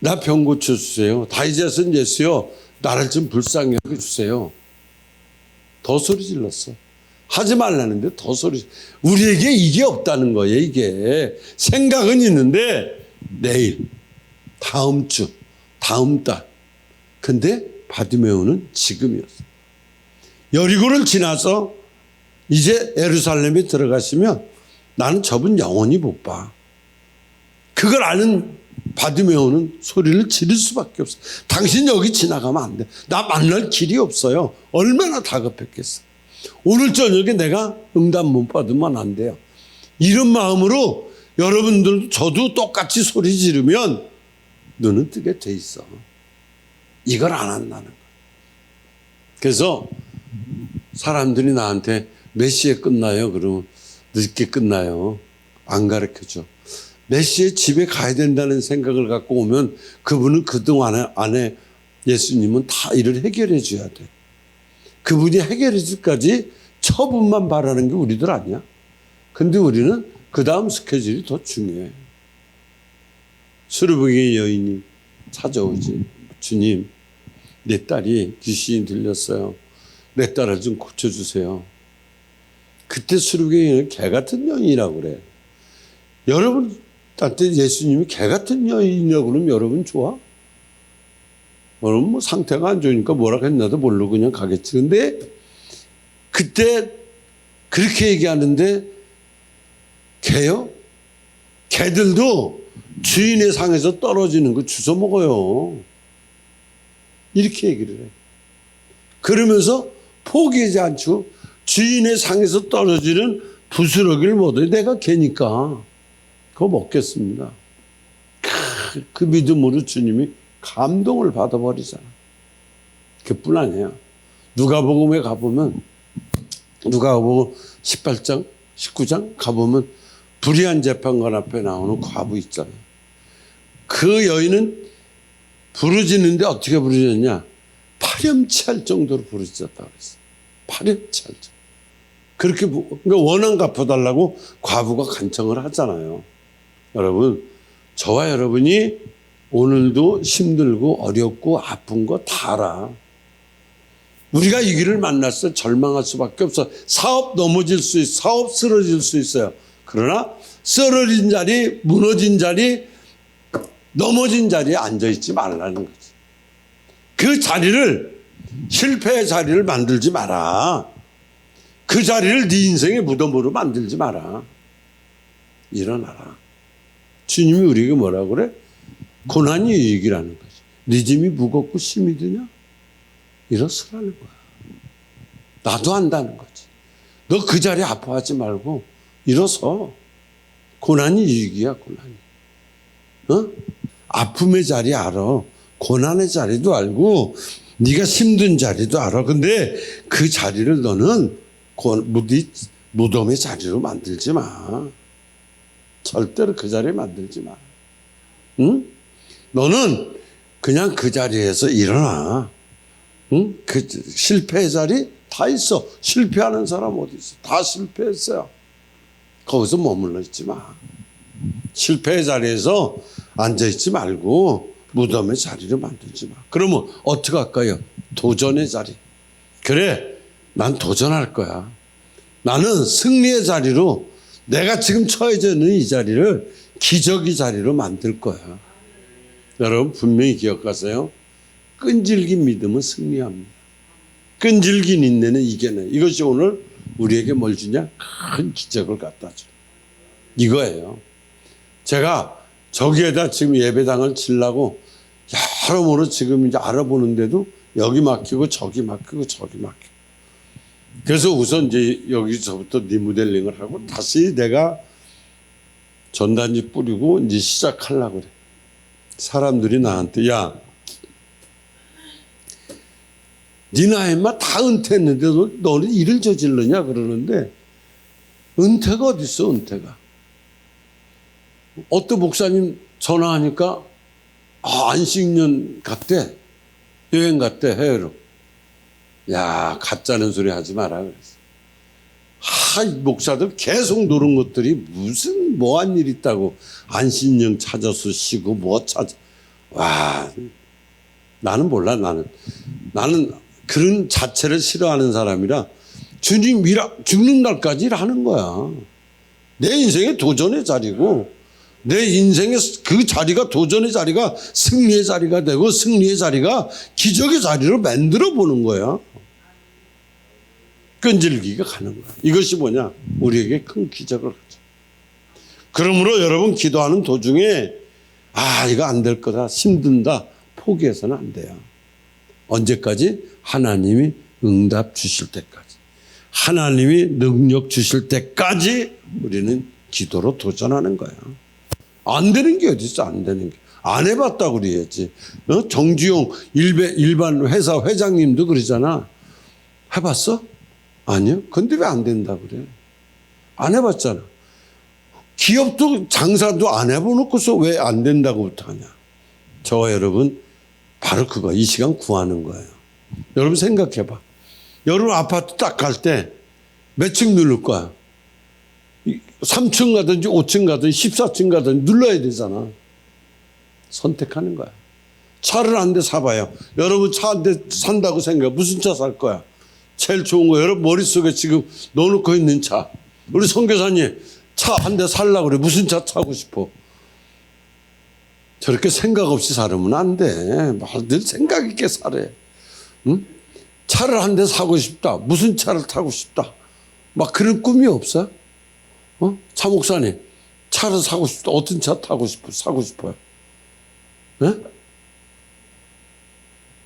나 병 고쳐주세요. 다이제스는 예수요. 나를 좀 불쌍히 하게 주세요. 더 소리 질렀어. 하지 말라는데 더 소리. 우리에게 이게 없다는 거예요. 이게 생각은 있는데 내일, 다음 주, 다음 달. 근데 바디메오는 지금이었어. 여리고를 지나서 이제 예루살렘에 들어가시면 나는 저분 영원히 못 봐. 그걸 아는 바디메오는 소리를 지를 수밖에 없어. 당신 여기 지나가면 안 돼. 나 만날 길이 없어요. 얼마나 다급했겠어. 오늘 저녁에 내가 응답 못 받으면 안 돼요. 이런 마음으로 여러분들도 저도 똑같이 소리 지르면 눈은 뜨게 돼 있어. 이걸 안 한다는 거야. 그래서 사람들이 나한테 몇 시에 끝나요? 그러면 늦게 끝나요. 안 가르쳐줘. 몇 시에 집에 가야 된다는 생각을 갖고 오면 그분은 그동안 안에 예수님은 다 일을 해결해 줘야 돼. 그분이 해결해 줄까지 처분만 바라는 게 우리들 아니야. 근데 우리는 그 다음 스케줄이 더 중요해. 수르복의 여인이 찾아오지. 주님, 내 딸이 귀신이 들렸어요. 내 딸을 좀 고쳐주세요. 그때 수르복의 여인은 개 같은 여인이라고 그래. 여러분한테 예수님이 개 같은 여인이라고 그러면 여러분 좋아? 여러분 뭐 상태가 안 좋으니까 뭐라 했나도 모르고 그냥 가겠지. 근데 그때 그렇게 얘기하는데 개요? 개들도 주인의 상에서 떨어지는 거 주워 먹어요. 이렇게 얘기를 해. 그러면서 포기하지 않죠. 주인의 상에서 떨어지는 부스러기를 먹어요. 내가 개니까 그거 먹겠습니다. 그 믿음으로 주님이 감동을 받아버리잖아. 그뿐 아니야. 누가복음에 가보면 누가복음 18장, 19장 가보면 불의한 재판관 앞에 나오는 과부 있잖아요. 그 여인은 부르짖는데 어떻게 부르짖었냐? 파렴치할 정도로 부르짖었다고 그랬어. 파렴치할 정도. 그렇게 그러니까 원한 갚아달라고 과부가 간청을 하잖아요. 여러분, 저와 여러분이 오늘도 힘들고 어렵고 아픈 거 다 알아. 우리가 이 길을 만났을 때 절망할 수밖에 없어. 사업 넘어질 수 있어. 사업 쓰러질 수 있어요. 그러나 쓰러진 자리, 무너진 자리, 넘어진 자리에 앉아있지 말라는 거지. 그 자리를, 실패의 자리를 만들지 마라. 그 자리를 네 인생의 무덤으로 만들지 마라. 일어나라. 주님이 우리에게 뭐라고 그래? 고난이 유익이라는 거지. 네 짐이 무겁고 심이 드냐? 일어서라는 거야. 나도 안다는 거지. 너 그 자리에 아파하지 말고 일어서. 고난이 유익이야, 고난이. 아픔의 자리 알아. 고난의 자리도 알고 네가 힘든 자리도 알아. 근데 그 자리를 너는 무덤의 자리로 만들지 마. 절대로 그 자리에 만들지 마. 응? 너는 그냥 그 자리에서 일어나. 응? 그 실패의 자리 다 있어. 실패하는 사람 어디 있어? 다 실패했어요. 거기서 머물러 있지 마. 실패의 자리에서 앉아있지 말고 무덤의 자리를 만들지 마. 그러면 어떻게 할까요? 도전의 자리. 그래, 난 도전할 거야. 나는 승리의 자리로 내가 지금 처해져 있는 이 자리를 기적의 자리로 만들 거야. 여러분 분명히 기억하세요. 끈질긴 믿음은 승리합니다. 끈질긴 인내는 이겨내. 이것이 오늘 우리에게 뭘 주냐? 큰 기적을 갖다 줘. 이거예요. 제가 저기에다 지금 예배당을 치려고 여러모로 지금 이제 알아보는데도 여기 막히고 저기 막히고 저기 막히고. 그래서 우선 이제 여기서부터 리모델링을 하고 다시 내가 전단지 뿌리고 이제 시작하려고 그래. 사람들이 나한테 야, 네 나이만 다 은퇴했는데 너는 일을 저질러냐 그러는데 은퇴가 어디 있어, 은퇴가. 어떤 목사님 전화하니까 안식년 갔대. 여행 갔대, 해외로. 야, 가짜는 소리 하지 마라 그랬어. 목사들 계속 노는 것들이 무슨 뭐한 일 있다고 안식년 찾아서 쉬고 뭐 찾아. 와, 나는 몰라. 나는 그런 자체를 싫어하는 사람이라 주님 죽는 날까지 일하는 거야. 내 인생의 도전의 자리고 내 인생의 그 자리가 도전의 자리가 승리의 자리가 되고 승리의 자리가 기적의 자리로 만들어 보는 거야. 끈질기게 가는 거야. 이것이 뭐냐? 우리에게 큰 기적을 하죠. 그러므로 여러분 기도하는 도중에 이거 안 될 거다, 힘든다, 포기해서는 안 돼요. 언제까지? 하나님이 응답 주실 때까지. 하나님이 능력 주실 때까지 우리는 기도로 도전하는 거야. 안 되는 게 어디 있어? 안 되는 게. 안 해봤다고 그래야지. 정주영 일반 회사 회장님도 그러잖아. 해봤어? 아니요. 근데 왜 안 된다 그래? 안 해봤잖아. 기업도 장사도 안 해보놓고서 왜 안 된다고부터 하냐. 저와 여러분 바로 그거 이 시간 구하는 거예요. 여러분 생각해봐. 여러분 아파트 딱 갈 때 몇 층 누를 거야? 3층 가든지 5층 가든지 14층 가든지 눌러야 되잖아. 선택하는 거야. 차를 한 대 사봐요. 여러분 차 한 대 산다고 생각해. 무슨 차 살 거야? 제일 좋은 거 여러분 머릿속에 지금 넣어놓고 있는 차. 우리 선교사님 차 한 대 살려고 그래. 무슨 차 타고 싶어? 저렇게 생각 없이 살으면 안 돼. 늘 생각 있게 살아. 응? 차를 한 대 사고 싶다. 무슨 차를 타고 싶다. 막 그런 꿈이 없어? 차 목사님 차를 사고 싶다. 어떤 차 타고 싶어? 사고 싶어요? 네?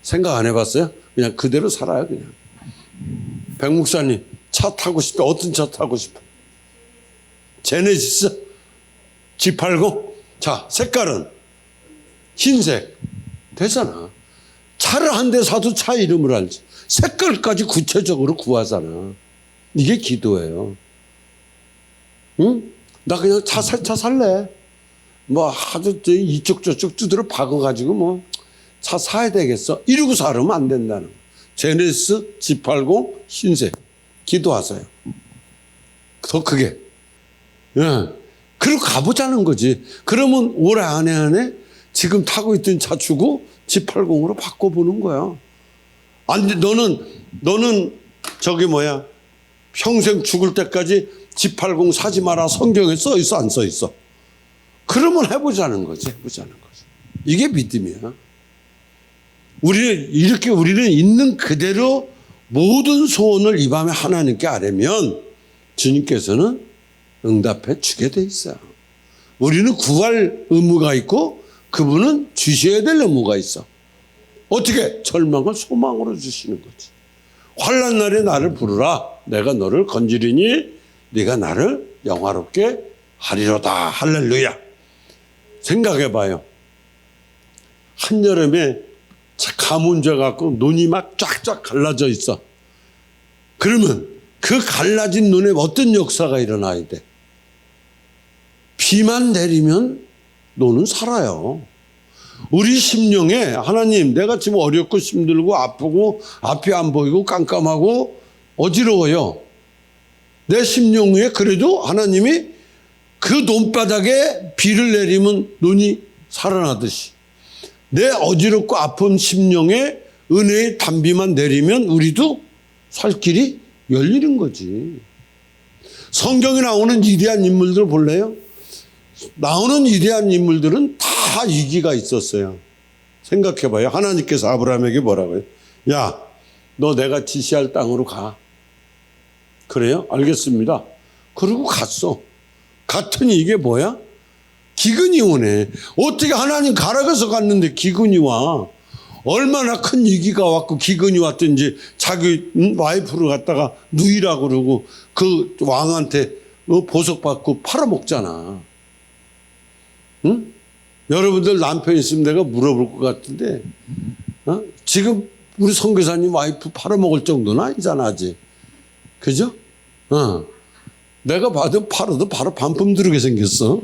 생각 안 해봤어요? 그냥 그대로 살아요 그냥. 백 목사님 차 타고 싶다. 어떤 차 타고 싶어? 제네시스? G80? 자 색깔은? 흰색. 되잖아. 차를 한 대 사도 차 이름을 알지. 색깔까지 구체적으로 구하잖아. 이게 기도예요. 응? 나 그냥 차 살래. 뭐 아주 이쪽 저쪽 두드려 박아가지고 뭐 차 사야 되겠어. 이러고 살으면 안 된다는 거. 제네시스 G80 흰색. 기도하세요. 더 크게. 예. 그리고 가보자는 거지. 그러면 올해 안에 지금 타고 있던 차 주고 G80으로 바꿔보는 거야. 안 돼. 너는 저기 뭐야. 평생 죽을 때까지 G80 사지 마라. 성경에 써 있어, 안 써 있어? 그러면 해보자는 거지. 이게 믿음이야. 우리는 있는 그대로 모든 소원을 이 밤에 하나님께 아뢰면 주님께서는 응답해 주게 돼 있어요. 우리는 구할 의무가 있고 그분은 주셔야 될 의무가 있어. 어떻게? 절망을 소망으로 주시는 거지. 환난 날에 나를 부르라. 내가 너를 건지리니 네가 나를 영화롭게 하리로다. 할렐루야. 생각해봐요. 한여름에 가뭄 져갖고 눈이 막 쫙쫙 갈라져 있어. 그러면 그 갈라진 눈에 어떤 역사가 일어나야 돼? 비만 내리면 너는 살아요. 우리 심령에 하나님, 내가 지금 어렵고 힘들고 아프고 앞이 안 보이고 깜깜하고 어지러워요. 내 심령 위에 그래도 하나님이 그 논바닥에 비를 내리면 눈이 살아나듯이 내 어지럽고 아픈 심령에 은혜의 단비만 내리면 우리도 살 길이 열리는 거지. 성경에 나오는 위대한 인물들 볼래요? 나오는 위대한 인물들은 다 위기가 있었어요. 생각해봐요. 하나님께서 아브라함에게 뭐라고요? 야, 너 내가 지시할 땅으로 가. 그래요? 알겠습니다. 그러고 갔어. 갔더니 이게 뭐야? 기근이 오네. 어떻게 하나님 가라가서 갔는데 기근이 와. 얼마나 큰 위기가 왔고 기근이 왔든지 자기 와이프를 갖다가 누이라고 그러고 그 왕한테 보석받고 팔아먹잖아. 응? 여러분들 남편 있으면 내가 물어볼 것 같은데 지금 우리 선교사님 와이프 팔아먹을 정도는 아니잖아 아직. 그죠? 내가 봐도 팔아도 바로 반품 들게 생겼어.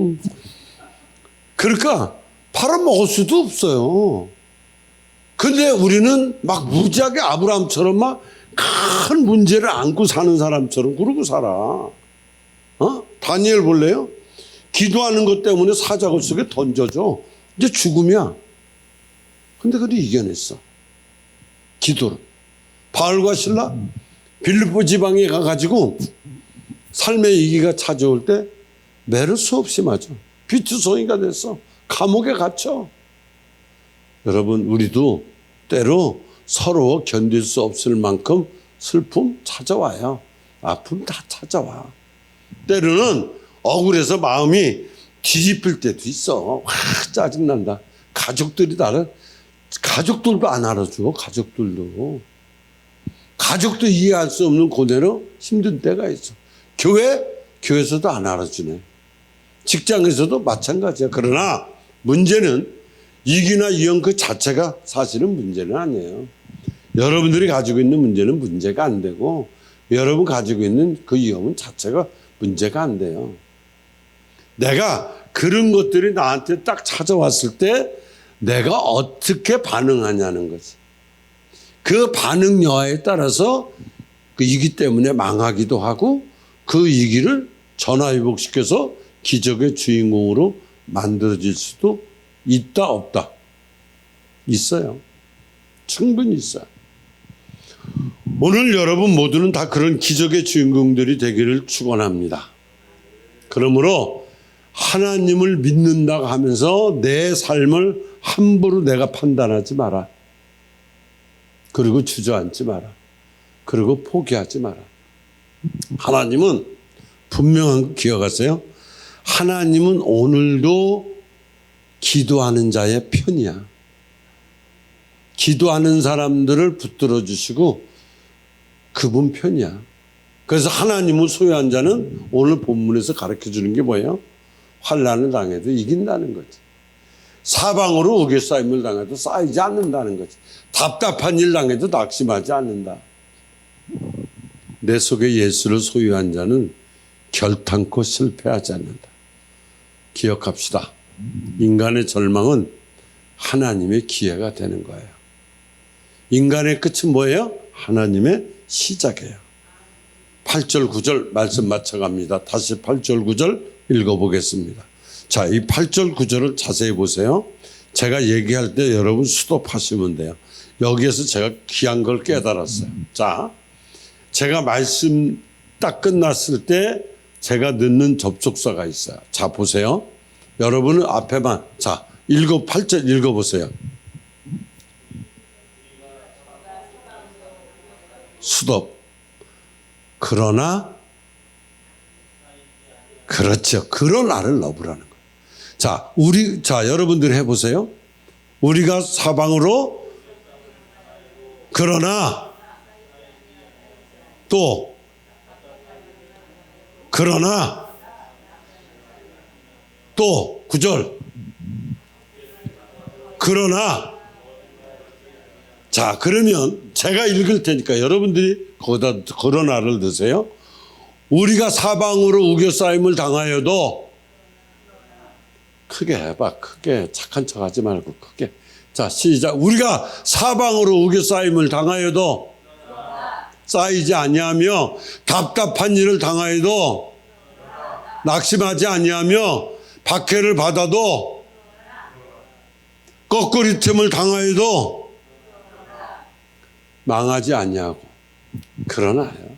그러니까 팔아먹을 수도 없어요. 근데 우리는 막 무지하게 아브라함처럼 막 큰 문제를 안고 사는 사람처럼 그러고 살아. 다니엘 볼래요? 기도하는 것 때문에 사자굴 속에 던져줘. 이제 죽음이야. 근데 그걸 이겨냈어. 기도로. 바울과 실라 빌립보 지방에 가가지고 삶의 위기가 찾아올 때 매를 수없이 맞아. 비투성이가 됐어. 감옥에 갇혀. 여러분, 우리도 때로 서로 견딜 수 없을 만큼 슬픔 찾아와요. 아픔 다 찾아와. 때로는 억울해서 마음이 뒤집힐 때도 있어. 와, 짜증난다. 가족들이 가족들도 안 알아줘. 가족도 이해할 수 없는 고뇌로 힘든 때가 있어. 교회에서도 안 알아주네. 직장에서도 마찬가지야. 그러나 문제는 이기나 이형 그 자체가 사실은 문제는 아니에요. 여러분들이 가지고 있는 문제는 문제가 안 되고 여러분 가지고 있는 그 위험은 자체가 문제가 안 돼요. 내가 그런 것들이 나한테 딱 찾아왔을 때 내가 어떻게 반응하냐는 거지. 그 반응 여하에 따라서 그 위기 때문에 망하기도 하고 그 위기를 전화위복시켜서 기적의 주인공으로 만들어질 수도 있다 없다? 있어요. 충분히 있어요. 오늘 여러분 모두는 다 그런 기적의 주인공들이 되기를 축원합니다. 그러므로 하나님을 믿는다고 하면서 내 삶을 함부로 내가 판단하지 마라. 그리고 주저앉지 마라. 그리고 포기하지 마라. 하나님은 분명한 거 기억하세요. 하나님은 오늘도 기도하는 자의 편이야. 기도하는 사람들을 붙들어 주시고 그분 편이야. 그래서 하나님을 소유한 자는 오늘 본문에서 가르쳐 주는 게 뭐예요? 환난을 당해도 이긴다는 거지. 사방으로 우겨싸임을 당해도 쌓이지 않는다는 거지. 답답한 일 당해도 낙심하지 않는다. 내 속에 예수를 소유한 자는 결탄코 실패하지 않는다. 기억합시다. 인간의 절망은 하나님의 기회가 되는 거예요. 인간의 끝은 뭐예요? 하나님의 시작이에요. 8절 9절 말씀 맞춰갑니다. 다시 8절 9절 읽어보겠습니다. 자, 이 8절 9절을 자세히 보세요. 제가 얘기할 때 여러분 스톱하시면 돼요. 여기에서 제가 귀한 걸 깨달았어요. 자, 제가 말씀 딱 끝났을 때 제가 넣는 접속사가 있어요. 자, 보세요. 여러분은 앞에만, 자, 8절 읽어보세요. 수덥. 그러나, 그렇죠. 그러나를 넣으라는 거예요. 자, 여러분들이 해보세요. 우리가 사방으로 그러나 또 그러나 또 9절 그러나 자 그러면 제가 읽을 테니까 여러분들이 거기다 그러나를 넣으세요. 우리가 사방으로 우겨싸임을 당하여도 크게 해봐. 크게 착한 척 하지 말고 크게. 자 시작. 우리가 사방으로 우겨싸임을 당하여도 쌓이지 아니하며 답답한 일을 당하여도 낙심하지 아니하며 박해를 받아도 거꾸리틈을 당하여도 망하지 아니하고 그러나요.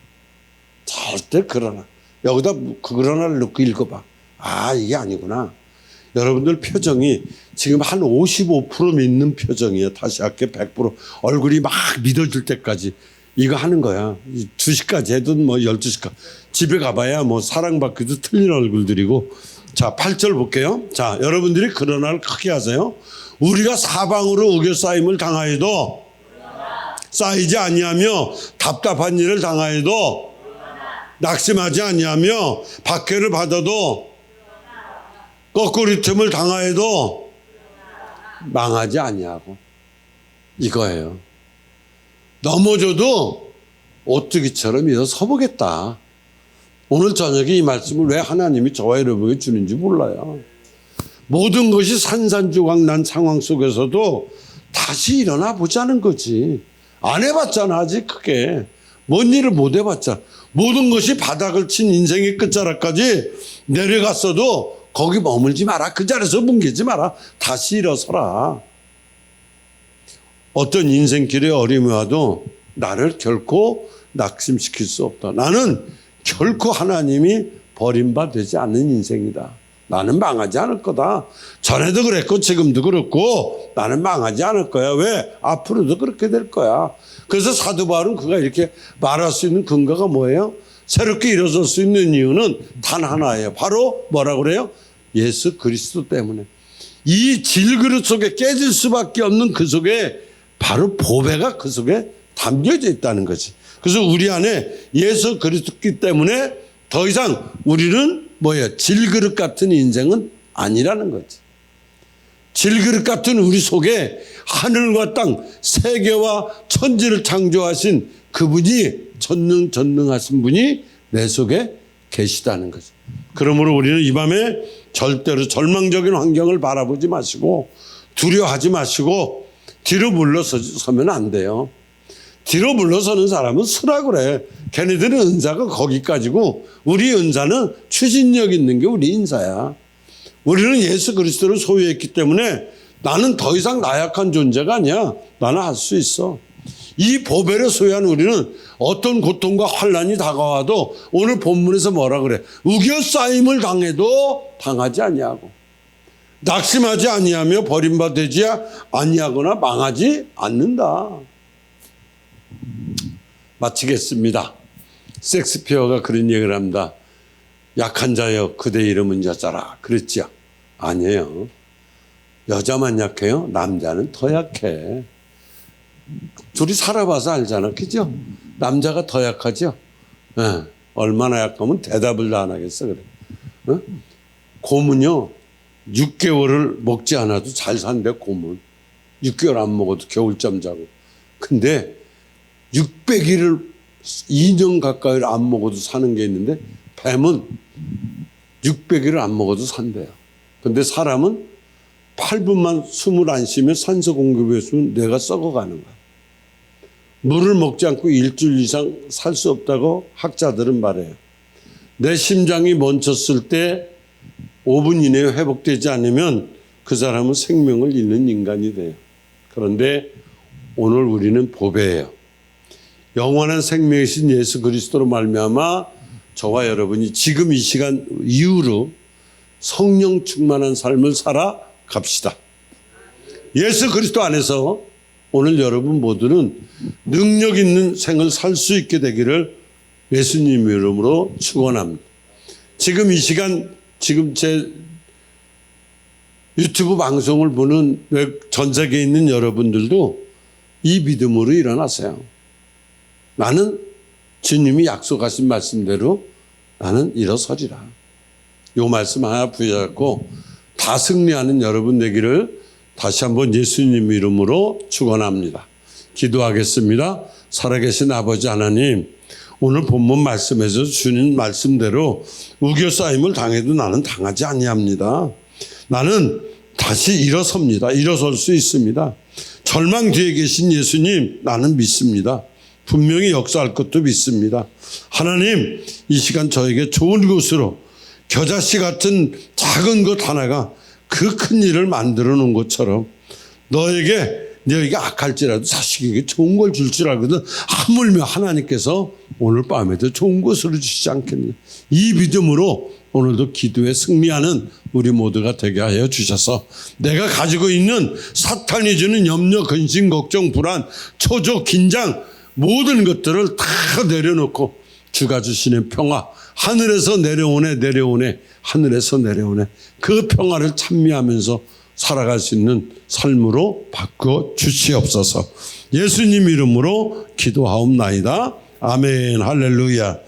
절대 그러나. 여기다 그러나를 넣고 읽어봐. 아 이게 아니구나. 여러분들 표정이 지금 한 55% 믿는 표정이에요. 다시 할게 100% 얼굴이 막 믿어질 때까지 이거 하는 거야. 2시까지 해든 뭐 12시까지 집에 가봐야 뭐 사랑받기도 틀린 얼굴들이고. 자 8절 볼게요. 자 여러분들이 그러나를 크게 하세요. 우리가 사방으로 우겨싸임을 당하여도 쌓이지 아니하며 답답한 일을 당하여도 낙심하지 아니하며 박해를 받아도 거꾸리틈을 당하여도 망하지 아니하고 이거예요. 넘어져도 오뚜기처럼 일어서 보겠다. 오늘 저녁에 이 말씀을 왜 하나님이 저와 여러분에게 주는지 몰라요. 모든 것이 산산조각난 상황 속에서도 다시 일어나 보자는 거지. 안 해봤잖아 아직 크게. 뭔 일을 못 해봤잖아. 모든 것이 바닥을 친 인생의 끝자락까지 내려갔어도 거기 머물지 마라. 그 자리에서 뭉개지 마라. 다시 일어서라. 어떤 인생길의 어려움이 와도 나를 결코 낙심시킬 수 없다. 나는 결코 하나님이 버림받지 않는 인생이다. 나는 망하지 않을 거다. 전에도 그랬고 지금도 그렇고 나는 망하지 않을 거야. 왜? 앞으로도 그렇게 될 거야. 그래서 사도 바울은 그가 이렇게 말할 수 있는 근거가 뭐예요? 새롭게 일어설 수 있는 이유는 단 하나예요. 바로 뭐라고 그래요? 예수 그리스도 때문에. 이 질그릇 속에 깨질 수밖에 없는 그 속에 바로 보배가 그 속에 담겨져 있다는 거지. 그래서 우리 안에 예수 그리스도이기 때문에 더 이상 우리는 뭐예요? 질그릇 같은 인생은 아니라는 거지. 질그릇 같은 우리 속에 하늘과 땅, 세계와 천지를 창조하신 그분이 전능하신 분이 내 속에 계시다는 거죠. 그러므로 우리는 이 밤에 절대로 절망적인 환경을 바라보지 마시고 두려워하지 마시고 뒤로 물러서면 안 돼요. 뒤로 물러서는 사람은 쓰라 그래. 걔네들은 은사가 거기까지고 우리 은사는 추진력 있는 게 우리 인사야. 우리는 예수 그리스도를 소유했기 때문에 나는 더 이상 나약한 존재가 아니야. 나는 할 수 있어. 이 보배를 소유한 우리는 어떤 고통과 환난이 다가와도 오늘 본문에서 뭐라 그래? 우겨싸임을 당해도 당하지 아니하고 낙심하지 아니하며 버림받지 아니하거나 망하지 않는다. 마치겠습니다. 섹스피어가 그런 얘기를 합니다. 약한 자여 그대 이름은 여자라 그랬죠? 아니에요. 여자만 약해요? 남자는 더 약해. 둘이 살아봐서 알잖아. 그죠? 남자가 더 약하죠? 네. 얼마나 약하면 대답을 다 안 하겠어. 그래. 어? 곰은요 6개월을 먹지 않아도 잘 산대. 곰은 6개월 안 먹어도 겨울잠 자고. 근데 600일을 2년 가까이를 안 먹어도 사는 게 있는데 뱀은 600일을 안 먹어도 산대요. 근데 사람은 8분만 숨을 안 쉬면 산소 공급이 없으면 뇌가 썩어가는 거야. 물을 먹지 않고 일주일 이상 살 수 없다고 학자들은 말해요. 내 심장이 멈췄을 때 5분 이내에 회복되지 않으면 그 사람은 생명을 잃는 인간이 돼요. 그런데 오늘 우리는 보배예요. 영원한 생명이신 예수 그리스도로 말미암아 저와 여러분이 지금 이 시간 이후로 성령 충만한 삶을 살아갑시다. 예수 그리스도 안에서 오늘 여러분 모두는 능력 있는 생을 살 수 있게 되기를 예수님 이름으로 축원합니다. 지금 이 시간 지금 제 유튜브 방송을 보는 전 세계에 있는 여러분들도 이 믿음으로 일어나세요. 나는 주님이 약속하신 말씀대로 나는 일어서리라. 이 말씀 하나 부여잡고 다 승리하는 여러분 되기를 다시 한번 예수님 이름으로 축원합니다. 기도하겠습니다. 살아계신 아버지 하나님, 오늘 본문 말씀에서 주님 말씀대로 우겨싸임을 당해도 나는 당하지 아니합니다. 나는 다시 일어섭니다. 일어설 수 있습니다. 절망 뒤에 계신 예수님, 나는 믿습니다. 분명히 역사할 것도 믿습니다. 하나님, 이 시간 저에게 좋은 곳으로 겨자씨 같은 작은 것 하나가 그 큰 일을 만들어 놓은 것처럼 너에게 악할지라도 자식에게 좋은 걸 줄 줄 알거든. 하물며 하나님께서 오늘 밤에도 좋은 것으로 주시지 않겠느냐. 이 믿음으로 오늘도 기도에 승리하는 우리 모두가 되게 하여 주셔서 내가 가지고 있는 사탄이 주는 염려, 근심, 걱정, 불안, 초조, 긴장 모든 것들을 다 내려놓고 주가 주시는 평화, 하늘에서 내려오네 하늘에서 내려오네 그 평화를 찬미하면서 살아갈 수 있는 삶으로 바꿔 주시옵소서. 예수님 이름으로 기도하옵나이다. 아멘. 할렐루야.